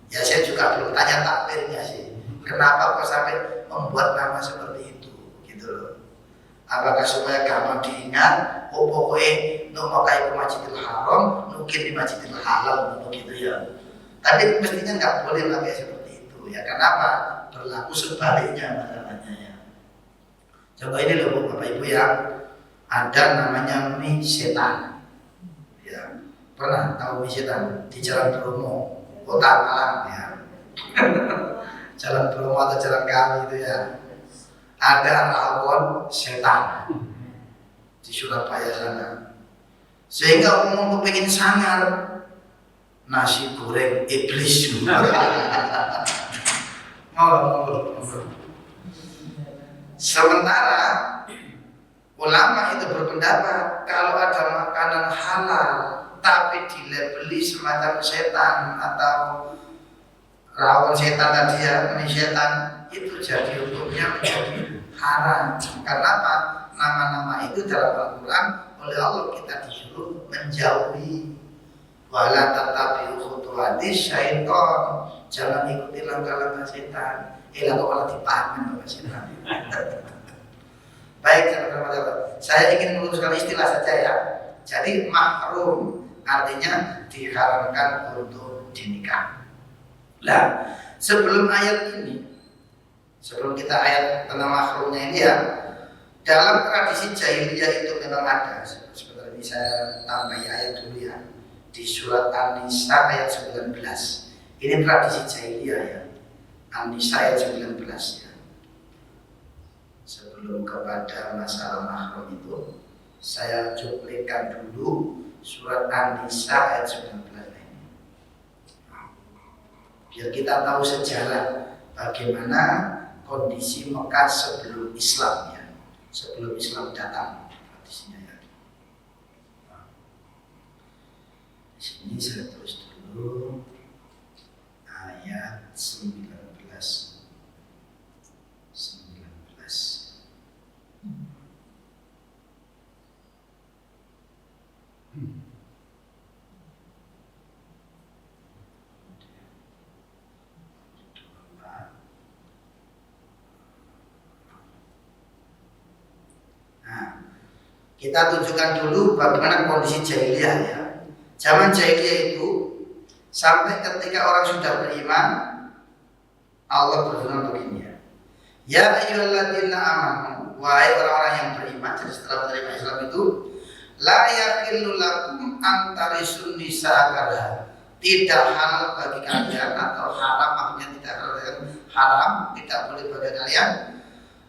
Ya saya juga belum tanya takwilnya sih. Kenapa kok sampai membuat nama seperti itu, gitu loh. Apakah supaya gampang diingat? Oh pokoknya Mekah itu Masjidil Haram, mungkin di Masjidil Halal, gitu ya. Tapi mestinya nggak boleh pakai seperti itu. Ya kenapa? Berlaku sebaliknya masalahnya ya. Coba ini loh Bapak Ibu ya, ada namanya mie setan. Ya, pernah tahu mie setan di Jalan Bromo, Kota Malang ya. Jalan Bromo atau Jalan Kami itu ya. Ada rawon setan di Surabaya sana. Sehingga umum pengen sangar nasi goreng iblis. Sementara ulama itu berpendapat kalau ada makanan halal tapi dilabeli semacam setan atau rawon setan tadi ya, mie setan, itu jadi hukumnya menjadi haram. Karena apa? Nama-nama itu dalam Al-Quran oleh Allah kita disuruh menjauhi. Wala tatabi'u khutuwati syaiton, jangan ikuti langkah-langkah setan. Kok malah dipangan sama setan. Baik, sahabat-sahabat, saya ingin meluruskan istilah saja ya. Jadi mahrum artinya diharamkan untuk dinikah. Nah, sebelum ayat ini, sebelum kita ayat tentang mahrumnya ini ya, dalam tradisi jahiliyah itu memang ada. Sebentar ini saya tambahi ayat dulu ya. Di surat An-Nisa ayat 19. Ini tradisi jahiliyah ya. An-Nisa ayat 19 ya. Sebelum kepada masalah mahram itu, saya cuplikan dulu surat An-Nisa ayat 19 ini. Biar kita tahu sejarah bagaimana kondisi Mekah sebelum Islam ya. Sebelum Islam datang tradisinya ya. Di sini saya tulis dulu ayat 19. Kita tunjukkan dulu bagaimana kondisi jahiliyah ya. Zaman jahiliyah itu sampai ketika orang sudah beriman, Allah berfirman begini ya. Ya ayyuhalladzina amanu, wahai orang-orang yang beriman, jadi setelah menerima Islam itu, la yahillu lakum an tarisun nisa karha. Tidak halal bagi kalian atau haram, maksudnya tidak haram, tidak boleh bagi kalian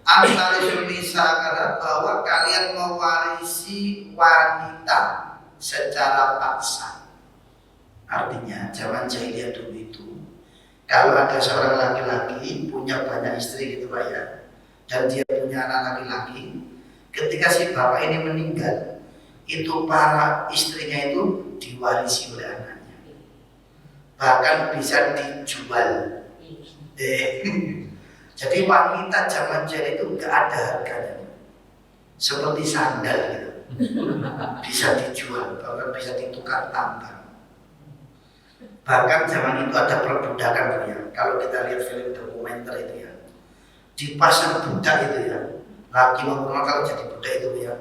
antarisun nisa karha, bahwa kalian mewarisi wanita secara paksa. Artinya zaman jahiliyah dulu itu, kalau ada seorang laki-laki punya banyak istri gitu Pak ya, dan dia punya anak laki-laki, ketika si bapak ini meninggal, itu para istrinya itu diwarisi oleh anaknya, bahkan bisa dijual. Jadi wanita zaman jahiliyah itu nggak ada harganya, seperti sandal gitu, bisa dijual, bahkan bisa ditukar tambang. Bahkan zaman itu ada perbudakan ya. Kalau kita lihat film dokumenter itu ya, di pasar budak itu ya, laki maupun kalau jadi budak itu ya,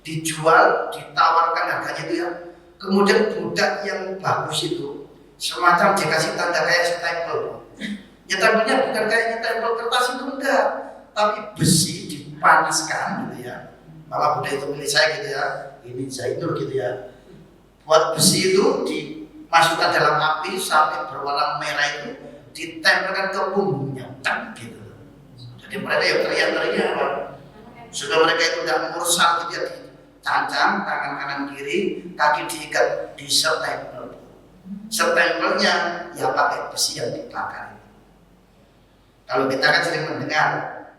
dijual, ditawarkan harganya itu ya. Kemudian budak yang bagus itu semacam dikasih tanda kayak stempel. Nyetempelnya bukan kayak nyetempel kertas itu enggak, tapi besi dipanaskan gitu ya. Malah budak itu milih saya gitu ya, ini Zainur gitu ya. Buat besi itu dimasukkan dalam api sampai berwarna merah itu, ditempelkan ke punggungnya, tak gitu. Jadi mereka yang teriak-teriak apa? Sudah mereka itu tidak mursal gitu ya, dicancang tangan kanan kiri, kaki diikat, disestempel. Stempelnya ya pakai besi yang dibakar. Kalau kita kan sering mendengar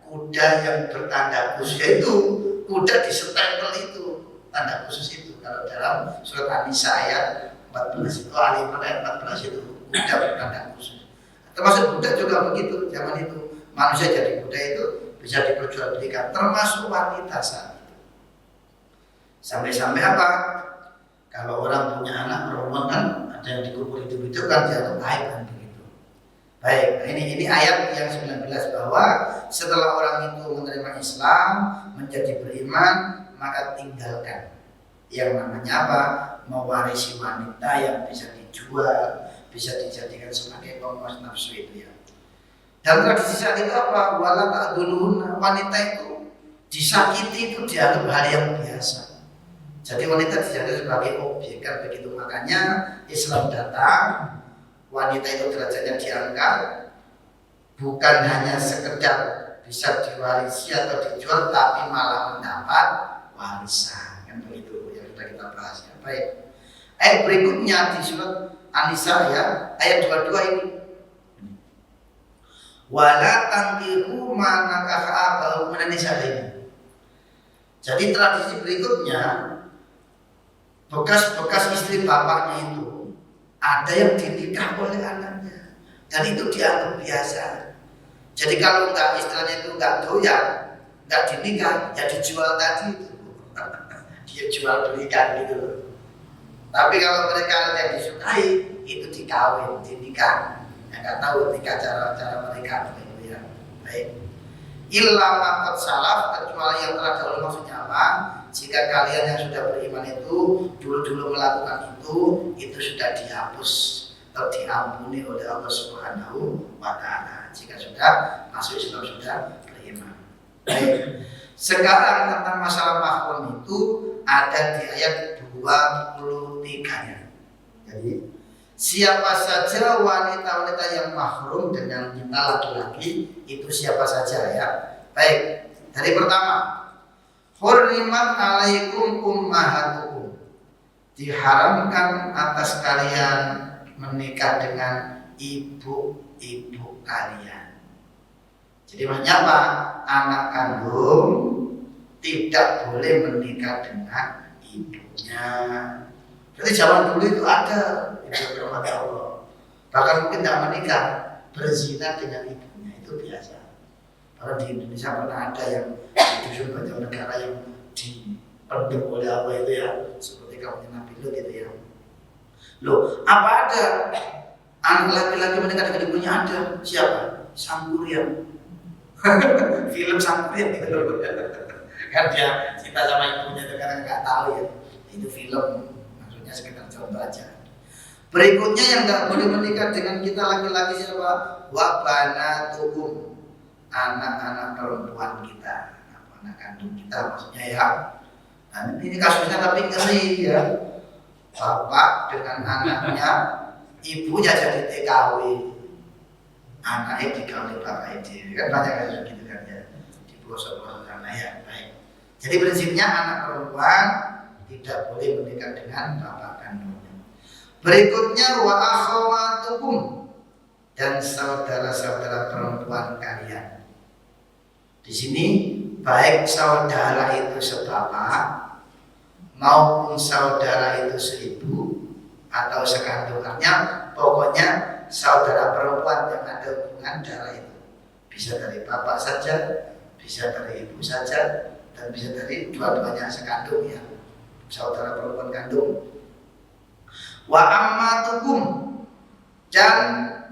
kuda yang bertanda khusus itu, kuda disestempel itu, tanda khusus itu. Kalau dalam surat An-Nisa ayat 14 itu, Ali ayat 14 itu, budak bertanda khusus. Termasuk budak juga begitu zaman itu. Manusia jadi budak itu bisa diperjualbelikan, termasuk wanita saat itu. Sampai-sampai apa? Kalau orang punya anak perempuan kan ada yang dikubur hidup-hidup kan dianggap aib kan begitu. Baik, nah ini ayat yang 19 bahwa setelah orang itu menerima Islam, menjadi beriman, maka tinggalkan yang namanya apa? Mewarisi wanita yang bisa dijual, bisa dijadikan sebagai pemuas nafsu itu ya. Dan tradisi saat itu apa? Wala ta'duluna, wanita itu disakiti itu dianggap hal yang biasa. Jadi wanita dianggap sebagai objek kan begitu. Makanya Islam datang, wanita itu derajatnya diangkat, bukan hanya sekedar bisa diwarisi atau dijual, tapi malah mendapat warisan kan begitu yang sudah kita bahas ya. Baik. Ayat berikutnya di surat An-Nisa ya, ayat 22 ini. Wala tankihu ma nakaha aba'ukum minan nisa ini. Jadi tradisi berikutnya, bekas istri bapaknya itu ada yang dinikah oleh anaknya dan itu dianggap biasa. Jadi kalau enggak istilahnya itu enggak doyan, enggak dinikah, ya dijual tadi itu. Dia jual belikan gitu. Tapi kalau mereka yang disukai itu dikawin, dinikah. Ya enggak tahu nikah cara mereka begitu ya. Baik. Illa maqad salaf, kecuali yang telah dahulu, maksudnya apa? Jika kalian yang sudah beriman itu dulu melakukan itu sudah dihapus atau diampuni oleh Allah Subhanahu wa Ta'ala. Jika sudah masuk Islam, sudah beriman. Baik. Sekarang tentang masalah mahram itu ada di ayat 23-nya. Jadi siapa saja wanita-wanita yang mahrum dengan kita laki-laki itu siapa saja ya. Baik, dari pertama, hurrimat alaikum ummahatukum, diharamkan atas kalian menikah dengan ibu-ibu kalian. Jadi maksudnya apa? Anak kandung tidak boleh menikah dengan ibunya. Jadi zaman dulu itu ada ibu berhormat Allah. Bahkan mungkin tidak menikah, berzina dengan ibunya itu biasa. Kalau di Indonesia pernah ada yang di dusun Banjarnegara yang dipendem oleh Allah itu ya, seperti kaumnya Nabi Lut gitu ya. Loh, apa ada anak laki-laki menikah dengan ibunya? Ada. Siapa? Sangkuriang. Film Sangkuriang gitu. Kan dia cinta sama ibunya itu karena nggak tahu ya. Itu film. Sekitar contoh aja. Berikutnya yang nggak boleh menikah dengan kita laki-laki siapa? Wabanatukum, anak-anak perempuan kita, anak kandung kita maksudnya ya. Nah, ini kasusnya tapi ngeri ya. Bapak dengan anaknya, ibunya jadi TKW, anaknya dikawin bapak itu. Kan banyak kasus gitu kan ya di pelosok-pelosok sana ya. Baik. Jadi prinsipnya anak perempuan tidak boleh menikah dengan bapak kandungnya. Berikutnya wa akhawatukum, dan saudara-saudara perempuan kalian. Di sini baik saudara itu sebapak maupun saudara itu seibu atau sekandungannya, pokoknya saudara perempuan yang ada hubungan darah itu bisa dari bapak saja, bisa dari ibu saja, dan bisa dari dua-duanya sekandung ya. Saudara perempuan kandung. Wa ammatukum, dan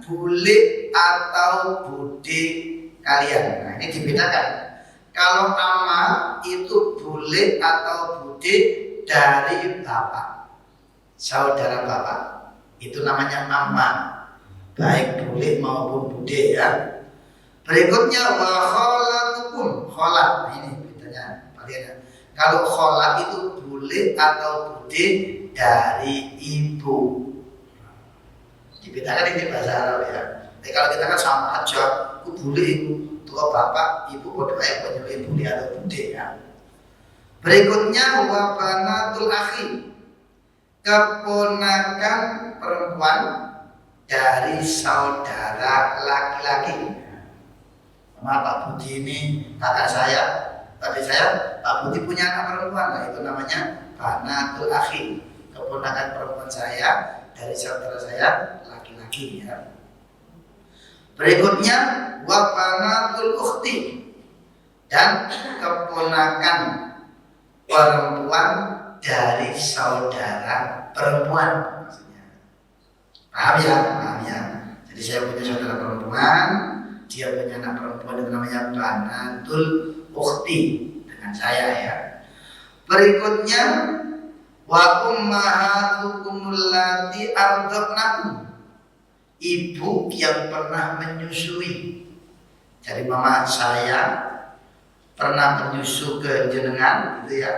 bule atau bude kalian. Nah, ini dibedakan. Kalau amma itu bule atau bude dari bapak, saudara bapak, itu namanya amma, baik bule maupun bude ya. Berikutnya wa kholatukum, kholat. Ini bedanya kalian. Kalau kholat itu bule atau bude dari ibu. Dibedakan ini bahasa Arab ya. Tapi kalau kita kan sama aja, aku bule ibu, tua bapak, ibu bodoh ayah penyebut bule atau bude ya. Berikutnya wabanatul akhi, keponakan perempuan dari saudara laki-laki. Maaf Pak Budi ini kakak saya. Tadi saya, Pak Budi punya anak perempuan, nah itu namanya banatul akhi, keponakan perempuan saya dari saudara saya laki-laki ya. Berikutnya wa banatul ukhti, dan keponakan perempuan dari saudara perempuan maksudnya. Paham ya? Paham ya? Jadi saya punya saudara perempuan, dia punya anak perempuan, itu namanya banatul ukhti dengan saya ya. Berikutnya wa ummahatukum allati ardaqnakum, ibu yang pernah menyusui. Jadi mama saya pernah menyusu ke jenengan gitu ya.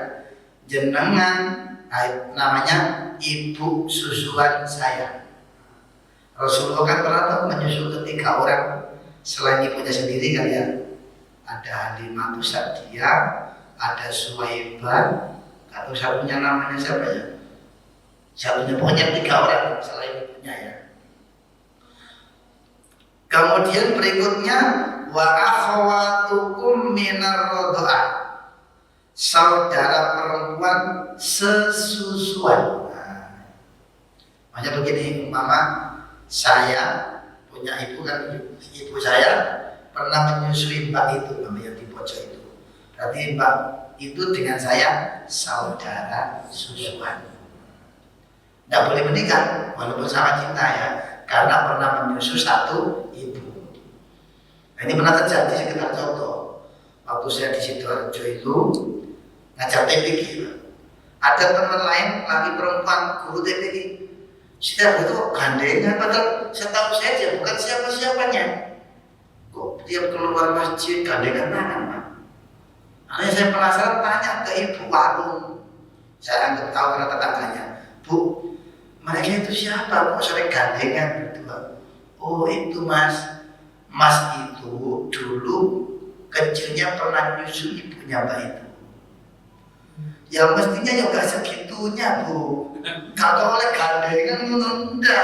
Jenengan namanya ibu susuan saya. Rasulullah kan pernah menyusu ketiga orang selain ibunya sendiri kan ya. Ada Halimah Sa'diyah, ada Suwaibah, atau satunya namanya siapa ya? Satunya pokoknya 3 orang selain ibunya ya. Kemudian berikutnya wa akhawatukum minar radha'ah, saudara perempuan sesusuan. Nah, makanya begini, mama saya punya ibu kan, ibu saya pernah menyusui mbak itu, namanya di pojok itu. Berarti mbak itu dengan saya saudara susuan. Tidak boleh menikah walaupun sama cinta ya, karena pernah menyusu satu ibu. Nah, ini pernah terjadi sekitar contoh. Waktu saya di Sidoarjo itu ngajar TPG, ada teman lain lagi perempuan guru TPG. Setiap itu gandengan, padahal setahu saya dia bukan siapa-siapanya. Kok tiap keluar masjid gandengan tangan, Pak? Akhirnya saya penasaran, tanya ke ibu warung. Saya anggap tahu karena tetangganya. Bu, mereka itu siapa? Kok sering gandengan berdua? Oh itu mas. Mas itu dulu kecilnya pernah nyusu ibunya mbak itu. Ya mestinya ya gak segitunya bu. Kalau oleh gandengan menunda.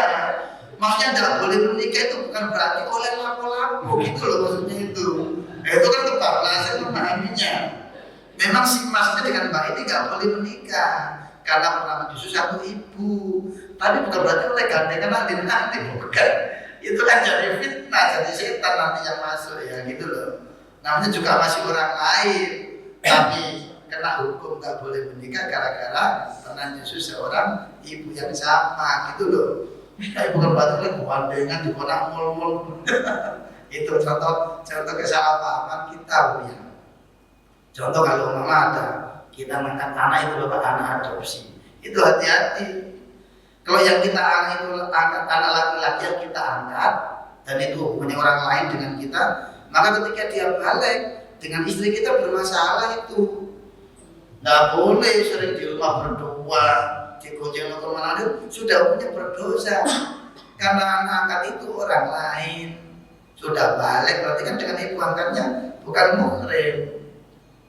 Maksudnya tidak boleh menikah itu bukan berarti oleh lapo-lapo gitu loh maksudnya itu. Itu kan kebablasan memahaminya. Memang si masnya dengan mbak ini gak boleh menikah karena pernah menyusu satu ibu. Tapi bukan berarti oleh gandengan nanti bukan. Itu kan jadi fitnah, jadi setan nanti yang masuk ya gitu loh. Namanya juga masih orang lain, tapi kena hukum gak boleh menikah gara-gara pernah nyusu seorang ibu yang sama gitu loh. Bukan berarti gandengan di konak mul-mul. Itu contoh kesalahpahaman kita punya. Contoh kalau mama ada, kita angkat anak itu bapak anak adopsi, itu hati-hati. Kalau yang kita angkat itu angkat anak laki-laki yang kita angkat dan itu hubungannya orang lain dengan kita, maka ketika dia balik dengan istri kita bermasalah itu. Nggak boleh sering di rumah berdua, di gonjeng atau mana sudah punya berdosa. Karena anak angkat itu orang lain. Sudah balik berarti kan dengan ibu angkatnya bukan muhrim.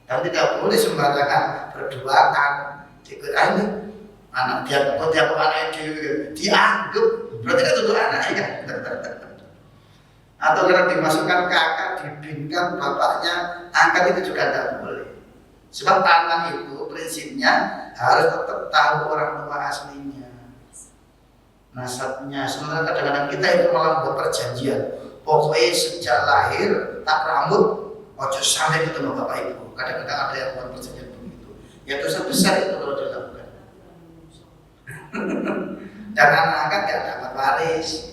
Dan tidak boleh sembarangan berduaan. Ini anak dia anak dianggap berarti kan itu anaknya kan. Atau kalau dimasukkan kakak, dibingkang bapaknya, angkat itu juga tidak boleh. Sebab anak itu prinsipnya harus tetap tahu orang tua aslinya, nasabnya. Sementara kadang-kadang kita itu malah buat perjanjian. Pokoknya sejak lahir tak rambut, ojo sampai ketemu bapak ibu. Kadang-kadang ada yang buat perjanjian begitu. Ya dosa besar itu kalau dilakukan. Dan anak angkat gak dapat waris.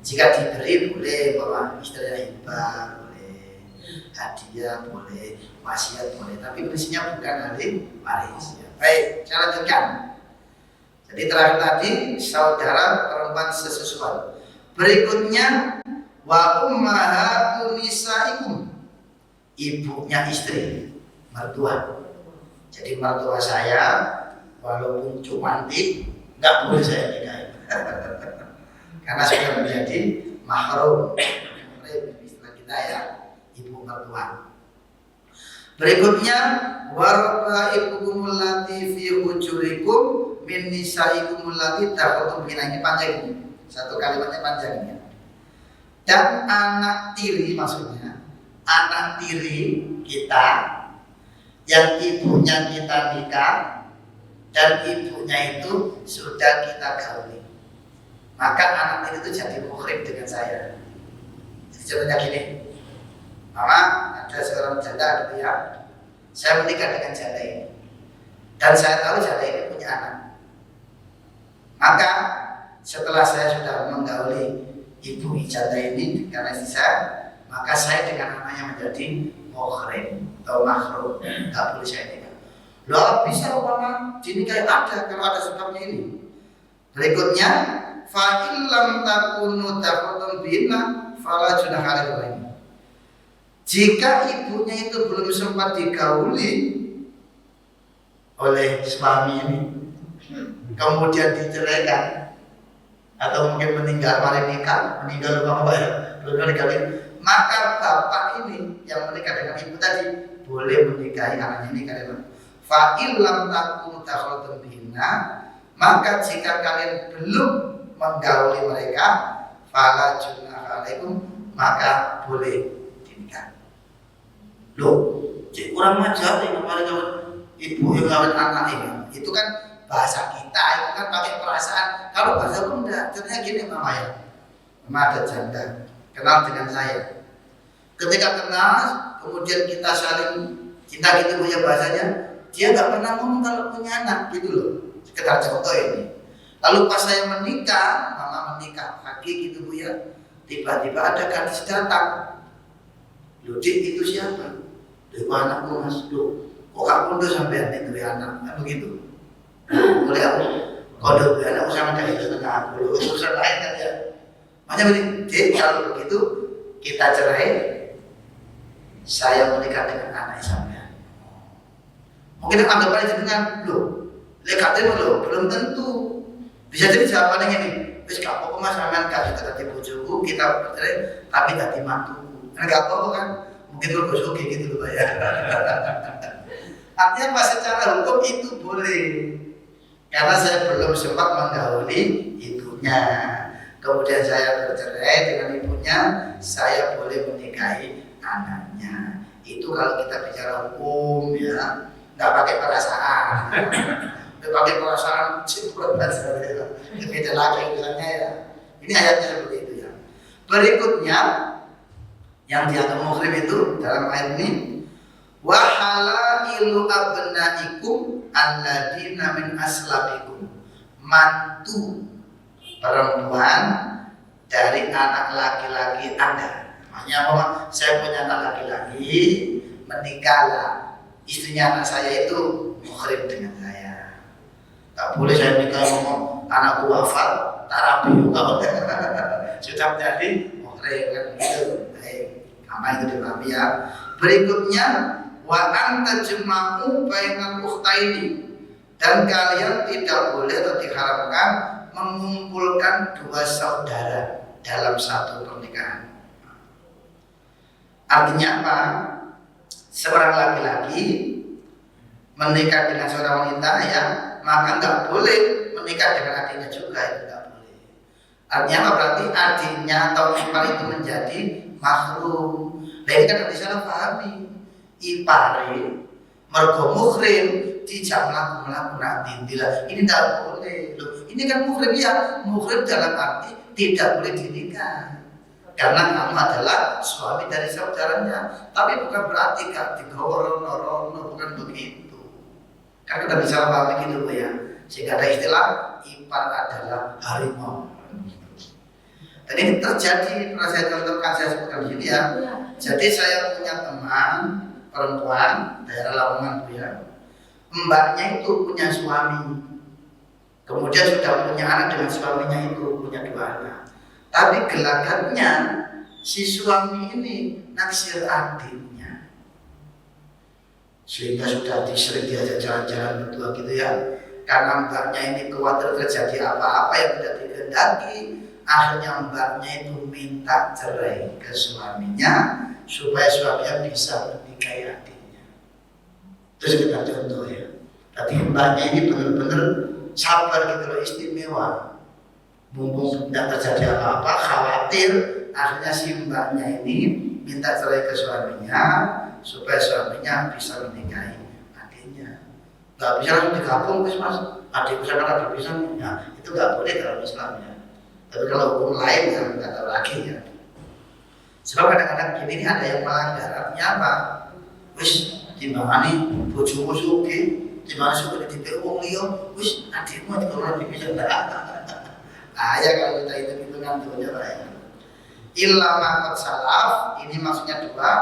Jika diberi boleh bawa istrinya hibah, boleh hadiah, boleh wasiat, boleh. Tapi prinsipnya bukan ahli waris. Ya. Baik, saya lanjutkan. Jadi terakhir tadi saudara perempuan sesusuan. Berikutnya wa ummahatu nisaikum, ibunya istri, mertua. Jadi mertua saya walaupun cumantik nggak boleh saya nikahi. Karena sudah menjadi mahrum, istilah kita ya, ibu mertua. Berikutnya waraibukum allati fi hujurikum min nisaikum allati taqatum bina, ini panjang ini. Satu kalimatnya panjang ya. Dan anak tiri, maksudnya anak tiri kita yang ibunya kita nikah dan ibunya itu sudah kita kawin. maka anak itu jadi muhrim dengan saya. Jadi contohnya gini, mama ada seorang janda gitu ya, saya menikah dengan janda ini, dan saya tahu janda ini punya anak. Maka setelah saya sudah menggauli ibu janda ini karena istri saya, maka saya dengan anaknya menjadi muhrim atau mahrum, tak boleh saya nikah. Loh bisa mama dinikahi ada kalau ada sebabnya ini. Berikutnya, fa illam takunu taqulun bina fala junaha alaikum. Jika ibunya itu belum sempat digauli oleh suami ini, kemudian diceraikan atau mungkin meninggal meninggal bapak ya, belum digauli, maka bapak ini yang menikah dengan ibu tadi boleh menikahi anaknya ini karena fa illam takunu taqulun bina, maka jika kalian belum menggauli mereka, fala junaha alaikum, maka boleh dinikah. Loh, cik kurang ajar nih kemarin ibu yang kawin anak ini. Itu kan bahasa kita, itu kan pakai perasaan. Kalau bahasa pun enggak, contohnya gini mama ya. Mama ada janda, kenal dengan saya. Ketika kenal, kemudian kita saling cinta gitu punya bahasanya, dia nggak pernah ngomong kalau punya anak gitu loh. Sekedar contoh ini. Lalu pas saya menikah, mama menikah lagi gitu bu ya, tiba-tiba ada gadis datang. Loh dik itu siapa? Itu anakku mas. Loh kok kamu tuh sampai itu anak? Kan begitu. Boleh aku kode anakku sama kayak itu tengah aku. Loh urusan lain kan ya. Makanya begini, dik kalau begitu kita cerai. Saya menikah dengan anak sampean. Mungkin anggapan itu dengan loh. Lekatnya belum tentu. Bisa jadi jawabannya ini. Wis gak apa-apa mas sampean gak dadi bojoku, kita bercerai tapi dadi mantuku. Kan gak apa-apa kan? Mungkin berbojo gitu loh Pak ya. Artinya pas secara hukum itu boleh. Karena saya belum sempat menggauli ibunya. Kemudian saya bercerai dengan ibunya, saya boleh menikahi anaknya. Itu kalau kita bicara hukum ya, nggak pakai perasaan. Pakai perasaan cipuran bahasa beda lagi bilangnya ya. Ini ayatnya seperti itu ya. Berikutnya yang dianggap muhrim itu dalam ayat ini, wa halailu abnaikum alladzina min aslabikum, mantu perempuan dari anak laki-laki Anda. Makanya apa? Saya punya anak laki-laki, menikahlah istrinya anak saya itu muhrim dengan saya. Tak boleh saya nikah ngomong anakku wafat, tak rapi sudah menjadi muhrim kan gitu. Baik, apa itu dipahami ya. Berikutnya wa anta jama'u bainal ukhtaini, dan kalian tidak boleh atau diharamkan mengumpulkan dua saudara dalam satu pernikahan. Artinya apa? Seorang laki-laki menikah dengan seorang wanita ya, maka nggak boleh menikah dengan adiknya juga, itu nggak boleh. Artinya apa? Berarti adiknya atau ipar itu menjadi mahrum. Nah ini kan di sana pahami ipare mergo muhrim dijak melakukan dintilah. Ini nggak boleh. Loh, ini kan muhrim ya, muhrim dalam arti tidak boleh dinikah karena kamu adalah suami dari saudaranya. Tapi bukan berarti kan digorono, bukan begitu. Kan kita bisa paham begitu ya. Sehingga ada istilah ipar adalah harimau. Dan ini terjadi, pernah saya contohkan, saya sebutkan di sini ya. Jadi saya punya teman perempuan daerah Lamongan Bu ya. Mbaknya itu punya suami, kemudian sudah punya anak dengan suaminya itu, punya dua anak. Tapi gelagatnya si suami ini naksir adiknya, sehingga sudah sering diajak jalan-jalan berdua gitu ya. Karena mbaknya ini khawatir terjadi apa-apa yang tidak dikehendaki, akhirnya mbaknya itu minta cerai ke suaminya supaya suaminya bisa menikahi adiknya. Terus kita contoh ya. Tadi mbaknya ini benar-benar sabar gitu loh, istimewa. Mumpung tidak terjadi apa-apa, khawatir, akhirnya si mbaknya ini minta cerai ke suaminya supaya suaminya bisa menikahi adiknya. Gak bisa langsung digabung, mas, adikku sama adik bisa, nah itu gak boleh dalam Islam ya. Tapi kalau hukum lain ya nggak tahu lagi ya. Sebab kadang-kadang gini ini ada yang melanggar. Artinya apa? Wis timbangane bojomu suge, timbangane suge ditipe wong liya, wis adikmu kalau lebih bisa ndak. Ya kalau kita itu kan dunia Pak ya. Illa maqad salaf, ini maksudnya dua.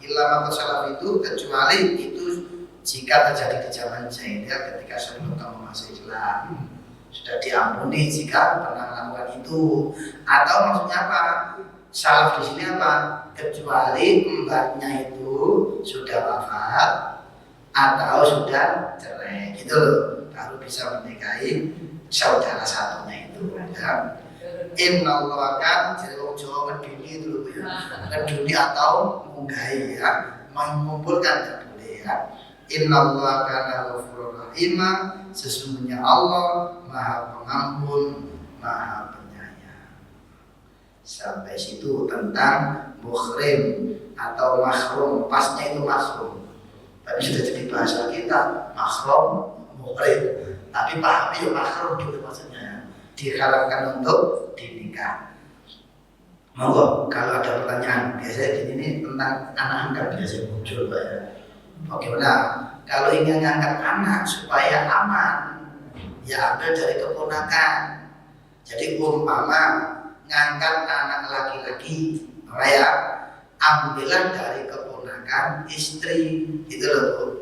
Illa maqad salaf itu kecuali itu jika terjadi di zaman jahiliyah ketika sebelum kamu masuk Islam. Sudah diampuni jika pernah melakukan itu. Atau maksudnya apa? Salaf di sini apa? Kecuali mbaknya itu sudah wafat atau sudah cerai, gitu loh, baru bisa menikahi saudara satunya itu. Ya. Inna Allah kan jadi orang Jawa ngeduni itu loh ya, ngeduni atau mengunggahi ya, mengumpulkan tak boleh ya. Inna Allah kana ghafurur rahim, sesungguhnya Allah Maha Pengampun, Maha Penyayang. Sampai situ tentang muhrim atau mahrum, pasnya itu mahrum. Tapi sudah jadi bahasa kita mahrum, muhrim. Tapi pahami ya mahrum gitu maksudnya. Diharapkan untuk dinikah. Monggo kalau ada pertanyaan, biasanya gini nih tentang anak angkat biasanya muncul Pak ya. Bagaimana kalau ingin ngangkat anak supaya aman, ya ambil dari keponakan. Jadi umpama ngangkat anak laki-laki, ya ambillah dari keponakan istri, gitu loh.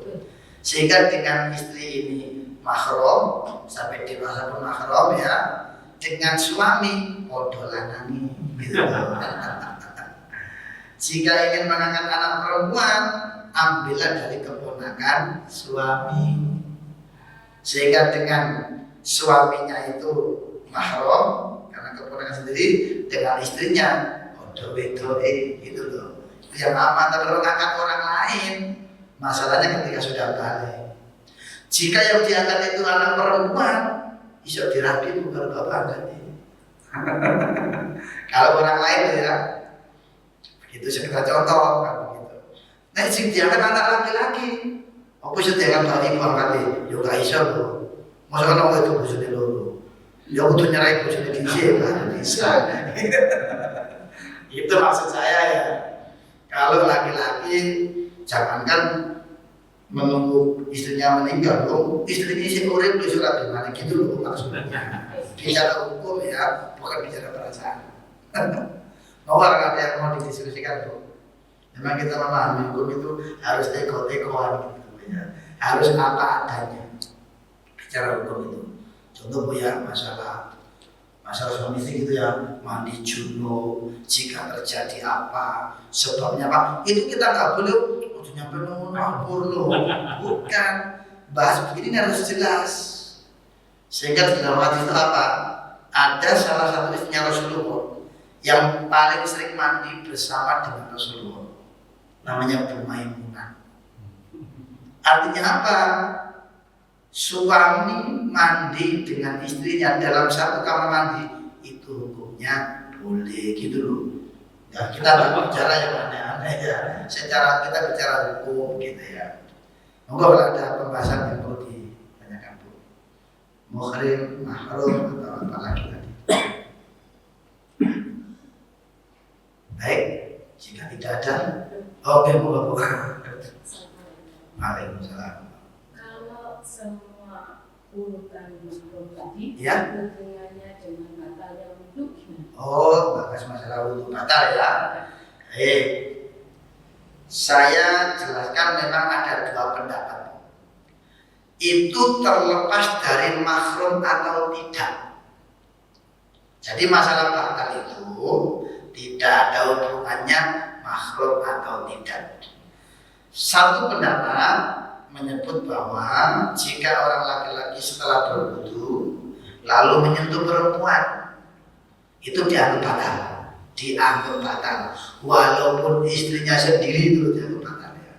Sehingga dengan istri ini mahram sampai dewasa pun mahram ya, dengan suami odolanani, gitu loh. Jika ingin mengangkat anak perempuan, ambillah dari keponakan suami, sehingga dengan suaminya itu mahram karena keponakan sendiri, dengan istrinya odo-wedoe, gitu loh. Yang aman. Tapi kalau ngangkat orang lain, masalahnya ketika sudah balik. Jika yang diangkat itu anak perempuan, bisa dirapi bukan bapak angkat. Kalau orang lain ya, begitu sekedar contoh kan begitu. Nah, sing diangkat anak laki-laki, apa sih diangkat bapak ibu angkat? Yo gak iso loh. Masa anak itu bojone loro. Ya kudu nyerai bojone dhisik kan bisa. Itu maksud saya ya. Kalau laki-laki jangankan menunggu istrinya meninggal, istrinya si urip di surat dimana gitu loh maksudnya. Bicara hukum ya, bukan bicara perasaan. Mau ada yang mau didiskusikan tuh. Memang kita memahami hukum itu harus teko-tekoan gitu ya. Harus apa adanya. Bicara hukum itu. Contoh Bu ya, masalah suami istri gitu ya, mandi junub, jika terjadi apa, sebabnya apa, itu kita nggak boleh nyampe purno, bukan. Bahas begini harus jelas. Sehingga dalam hadis itu apa? Ada salah satu istrinya Rasulullah yang paling sering mandi bersama dengan Rasulullah, namanya Bu Maimunah. Artinya apa? Suami mandi dengan istrinya dalam satu kamar mandi itu hukumnya boleh, gitu loh. Ya, kita berbicara yang aneh-aneh ya. Secara kita bicara hukum gitu ya. Monggo kalau ada pembahasan yang perlu ditanyakan Bu. Muhrim, mahrum atau apa lagi tadi. Baik, jika tidak ada, oke Bu. Waalaikumsalam. Kalau semua urutan mahrum tadi, Ya. hubungannya dengan batalnya wudhu gimana? Oh, bahas masalah wudhu batal ya. Saya jelaskan memang ada dua pendapat. Itu terlepas dari mahrum atau tidak. Jadi masalah batal itu tidak ada hubungannya mahrum atau tidak. Satu pendapat menyebut bahwa jika orang laki-laki setelah berwudu lalu menyentuh perempuan, itu dianggap batal, walaupun istrinya sendiri itu dianggap batal ya.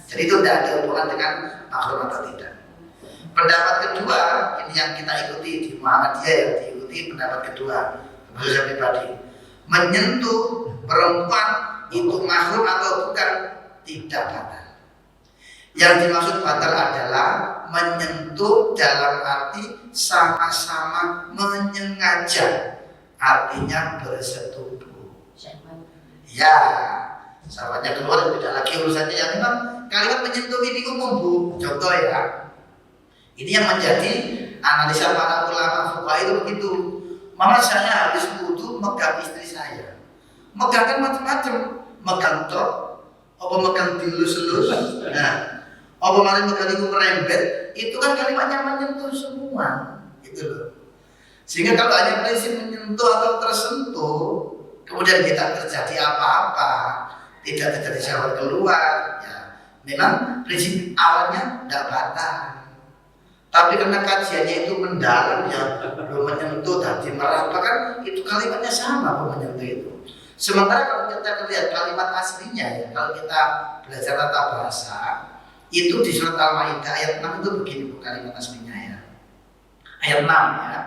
Jadi itu tidak ada hubungan dengan mahrum atau tidak. Pendapat kedua, ini yang kita ikuti di Muhammadiyah, yang diikuti pendapat kedua, maksud saya pribadi, menyentuh perempuan itu mahrum atau bukan, tidak batal. Yang dimaksud batal adalah menyentuh dalam arti sama-sama menyengaja artinya bersetubuh. Syahwat. Ya, sahabatnya keluar tidak lagi urusannya. Ya memang kalimat menyentuh ini umum Bu. Contoh ya, ini yang menjadi analisa para ulama fuqaha itu begitu. Mama saya habis wudu megang istri saya. Megang kan macam-macam, megang tok, apa megang dilus-lus, nah, apa malah megang itu merembet, itu kan kalimatnya menyentuh semua, gitu loh. Sehingga kalau hanya prinsip menyentuh atau tersentuh, kemudian kita terjadi apa-apa, tidak terjadi syahwat keluar, ya memang prinsip awalnya tidak batal. Tapi karena kajiannya itu mendalam ya, belum menyentuh tadi meraba kan itu kalimatnya sama belum menyentuh itu. Sementara kalau kita lihat kalimat aslinya ya, kalau kita belajar tata bahasa itu di surat Al-Maidah ayat 6 itu begini Bu, kalimat aslinya ya. Ayat 6 ya.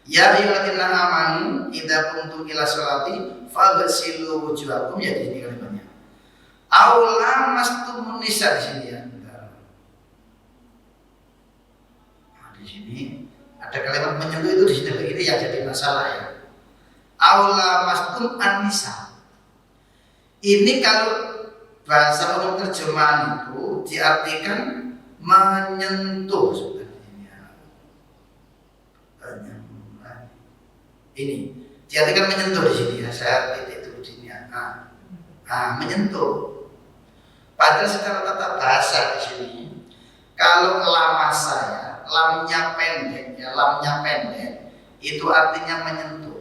Ya ayyuhalladzina amanu idza qumtum ila sholati faghsilu wujuhakum, ya di sini kalimatnya. Aw lamastumun nisa di sini ya. Di sini ada kalimat menyentuh itu di sini begini yang jadi masalah ya. Aula mastum anisa. Ini kalau bahasa umum terjemahan itu diartikan menyentuh sebenarnya. Ini diartikan menyentuh di sini ya. Saya titik itu di sini ya. Menyentuh. Padahal secara tata bahasa di sini kalau lamasa ya, lamnya pendek ya, lamnya pendek itu artinya menyentuh.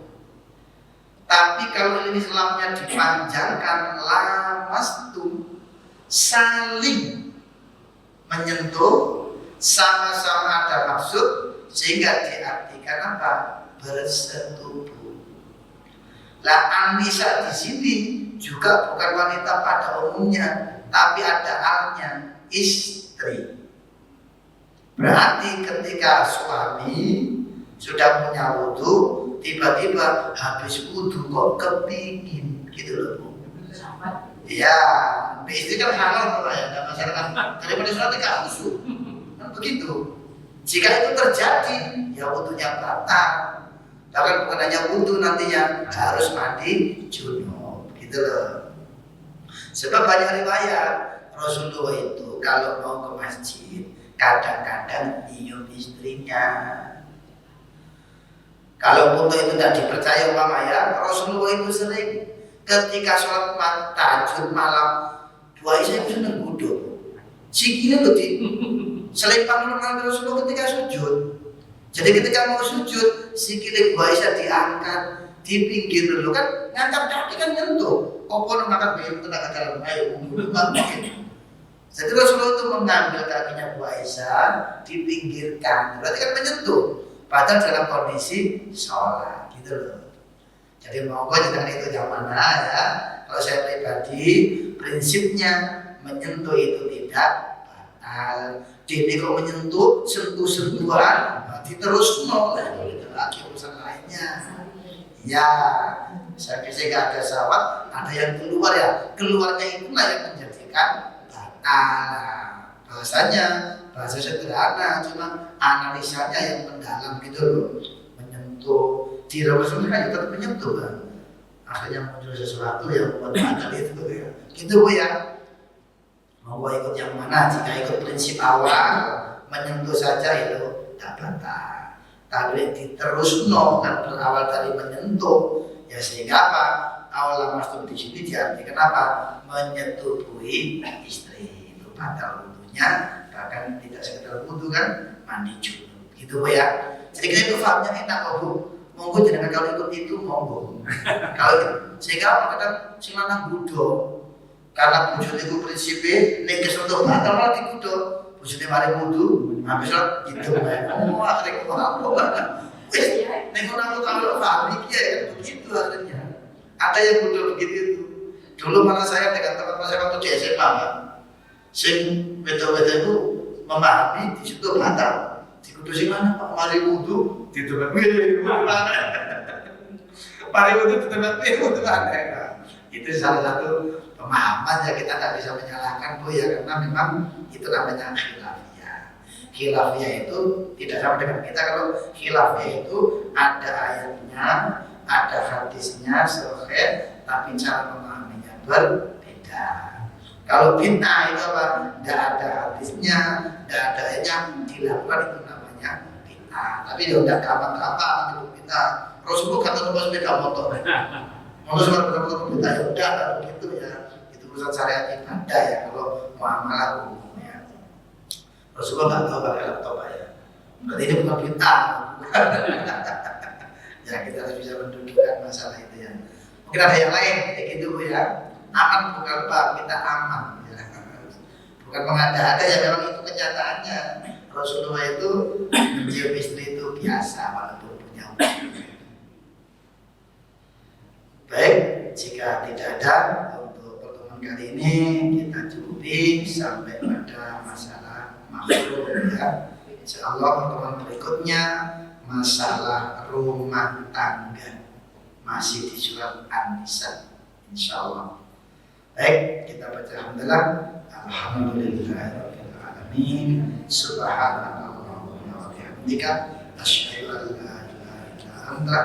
Tapi kalau ini lamnya dipanjangkan, lamastum, saling menyentuh, sama-sama ada maksud, sehingga diartikan apa? Bersetubuh. Lah Anisa di sini juga bukan wanita pada umumnya, tapi ada alnya, istri. Berarti ketika suami sudah punya wudu, tiba-tiba habis wudu kok kepingin, gitu loh Bu. Ya, istri kan halal ya, ada masyarakat daripada surat tidak usul, kan begitu. Jika itu terjadi, ya wudunya batal. Bahkan bukan hanya wudu, nantinya harus mandi junub, gitu loh. Sebab banyak riwayat Rasulullah itu kalau mau ke masjid kadang-kadang nyium istrinya. Kalau pun itu tidak dipercaya ulama ya, Rasulullah itu sering ketika sholat tahajud malam, dua istri itu senang duduk. Sikilnya loh di selipang dengan Rasulullah ketika sujud. Jadi ketika mau sujud, sikilnya dua istri diangkat di pinggir dulu kan, ngangkat kaki kan nyentuh. Opo ngangkat bayi tenaga dalam ayo mungkin. Jadi Rasulullah itu mengambil kakinya Bu Aisyah, dipinggirkan, berarti kan menyentuh. Padahal dalam kondisi sholat, gitu loh. Jadi monggo jangan itu yang mana ya. Kalau saya pribadi, prinsipnya menyentuh itu tidak batal. Jadi kalau menyentuh, sentuh-sentuhan, terus nol, itu lagi urusan lainnya. Ya, saya kira nggak ada syahwat, ada yang keluar ya. Keluarnya itulah yang menjadikan bahasanya bahasa sederhana, cuma analisanya yang mendalam gitu loh. Menyentuh di Rasul kan tetap menyentuh kan, akhirnya muncul sesuatu yang membuat itu ya. Gitu Bu ya. Mau ikut yang mana? Jika ikut prinsip awal menyentuh saja itu tak batal. Tapi terus kan berawal dari menyentuh ya, sehingga apa? Awal masuk di sini diartikan apa? Menyetubuhi istri itu batal wudunya, bahkan tidak sekedar wudu kan, mandi junub. Gitu Bu ya. Jadi kita itu fahamnya enak kok Bu. Monggo jangan kalau ikut itu monggo. Kalau sehingga apa kadang si lanang budok. Karena bujut itu prinsipnya nek kesentuh batal malah dikudok. Bujutnya mari wudu, habis sholat gitu. Oh, akhirnya kok apa? Wis nek ora kalau paham iki ya begitu akhirnya. Ada yang budok begitu itu. Dulu malah saya dengan teman saya waktu di SMA, Pak. Sing betul-betul itu memahami di situ batal. Dikudu sing mana Pak mari wudu ditebak. Mari wudu ditebak wudu ada. Itu salah satu pemahaman yang kita tidak bisa menyalahkan Bu ya, karena memang itu namanya khilafiyah. Khilafiyah itu tidak sama dengan kita. Kalau khilafiyah itu ada ayatnya, ada hadisnya sahih, tapi cara memahaminya berbeda. Kalau bid'ah itu apa? Tidak ada hadisnya, tidak ada yang dilakukan, itu namanya bid'ah. Tapi ya udah gampang-gampang itu bid'ah. Rasulullah kata numpas sepeda motor. Kalau sudah betul-betul bid'ah ya udah kalau gitu ya. Itu urusan syariat ibadah ya, kalau muamalah umum ya. Rasulullah nggak tahu pakai laptop ya. Berarti ini bukan bid'ah. Ya kita harus bisa mendudukkan masalah itu ya. Mungkin ada yang lain kayak gitu ya. Aman bukan apa, kita aman ya. Bukan mengada-ada ya, memang itu kenyataannya. Rasulullah itu mencium istri itu biasa walaupun punya uang. Baik, jika tidak ada untuk pertemuan kali ini kita cukupi sampai pada masalah makhluk ya. Insyaallah pertemuan berikutnya masalah rumah tangga masih di surat An-Nisa, insyaallah. Baik, kita baca alhamdulillah. Alhamdulillahirabbil alamin. Subhanallahumma wa bihamdika asyhadu an la ilaha illa anta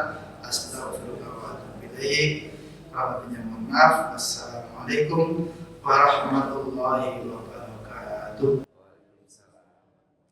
astaghfiruka wa atubu ilaik. Mohon maaf. Wassalamualaikum warahmatullahi wabarakatuh.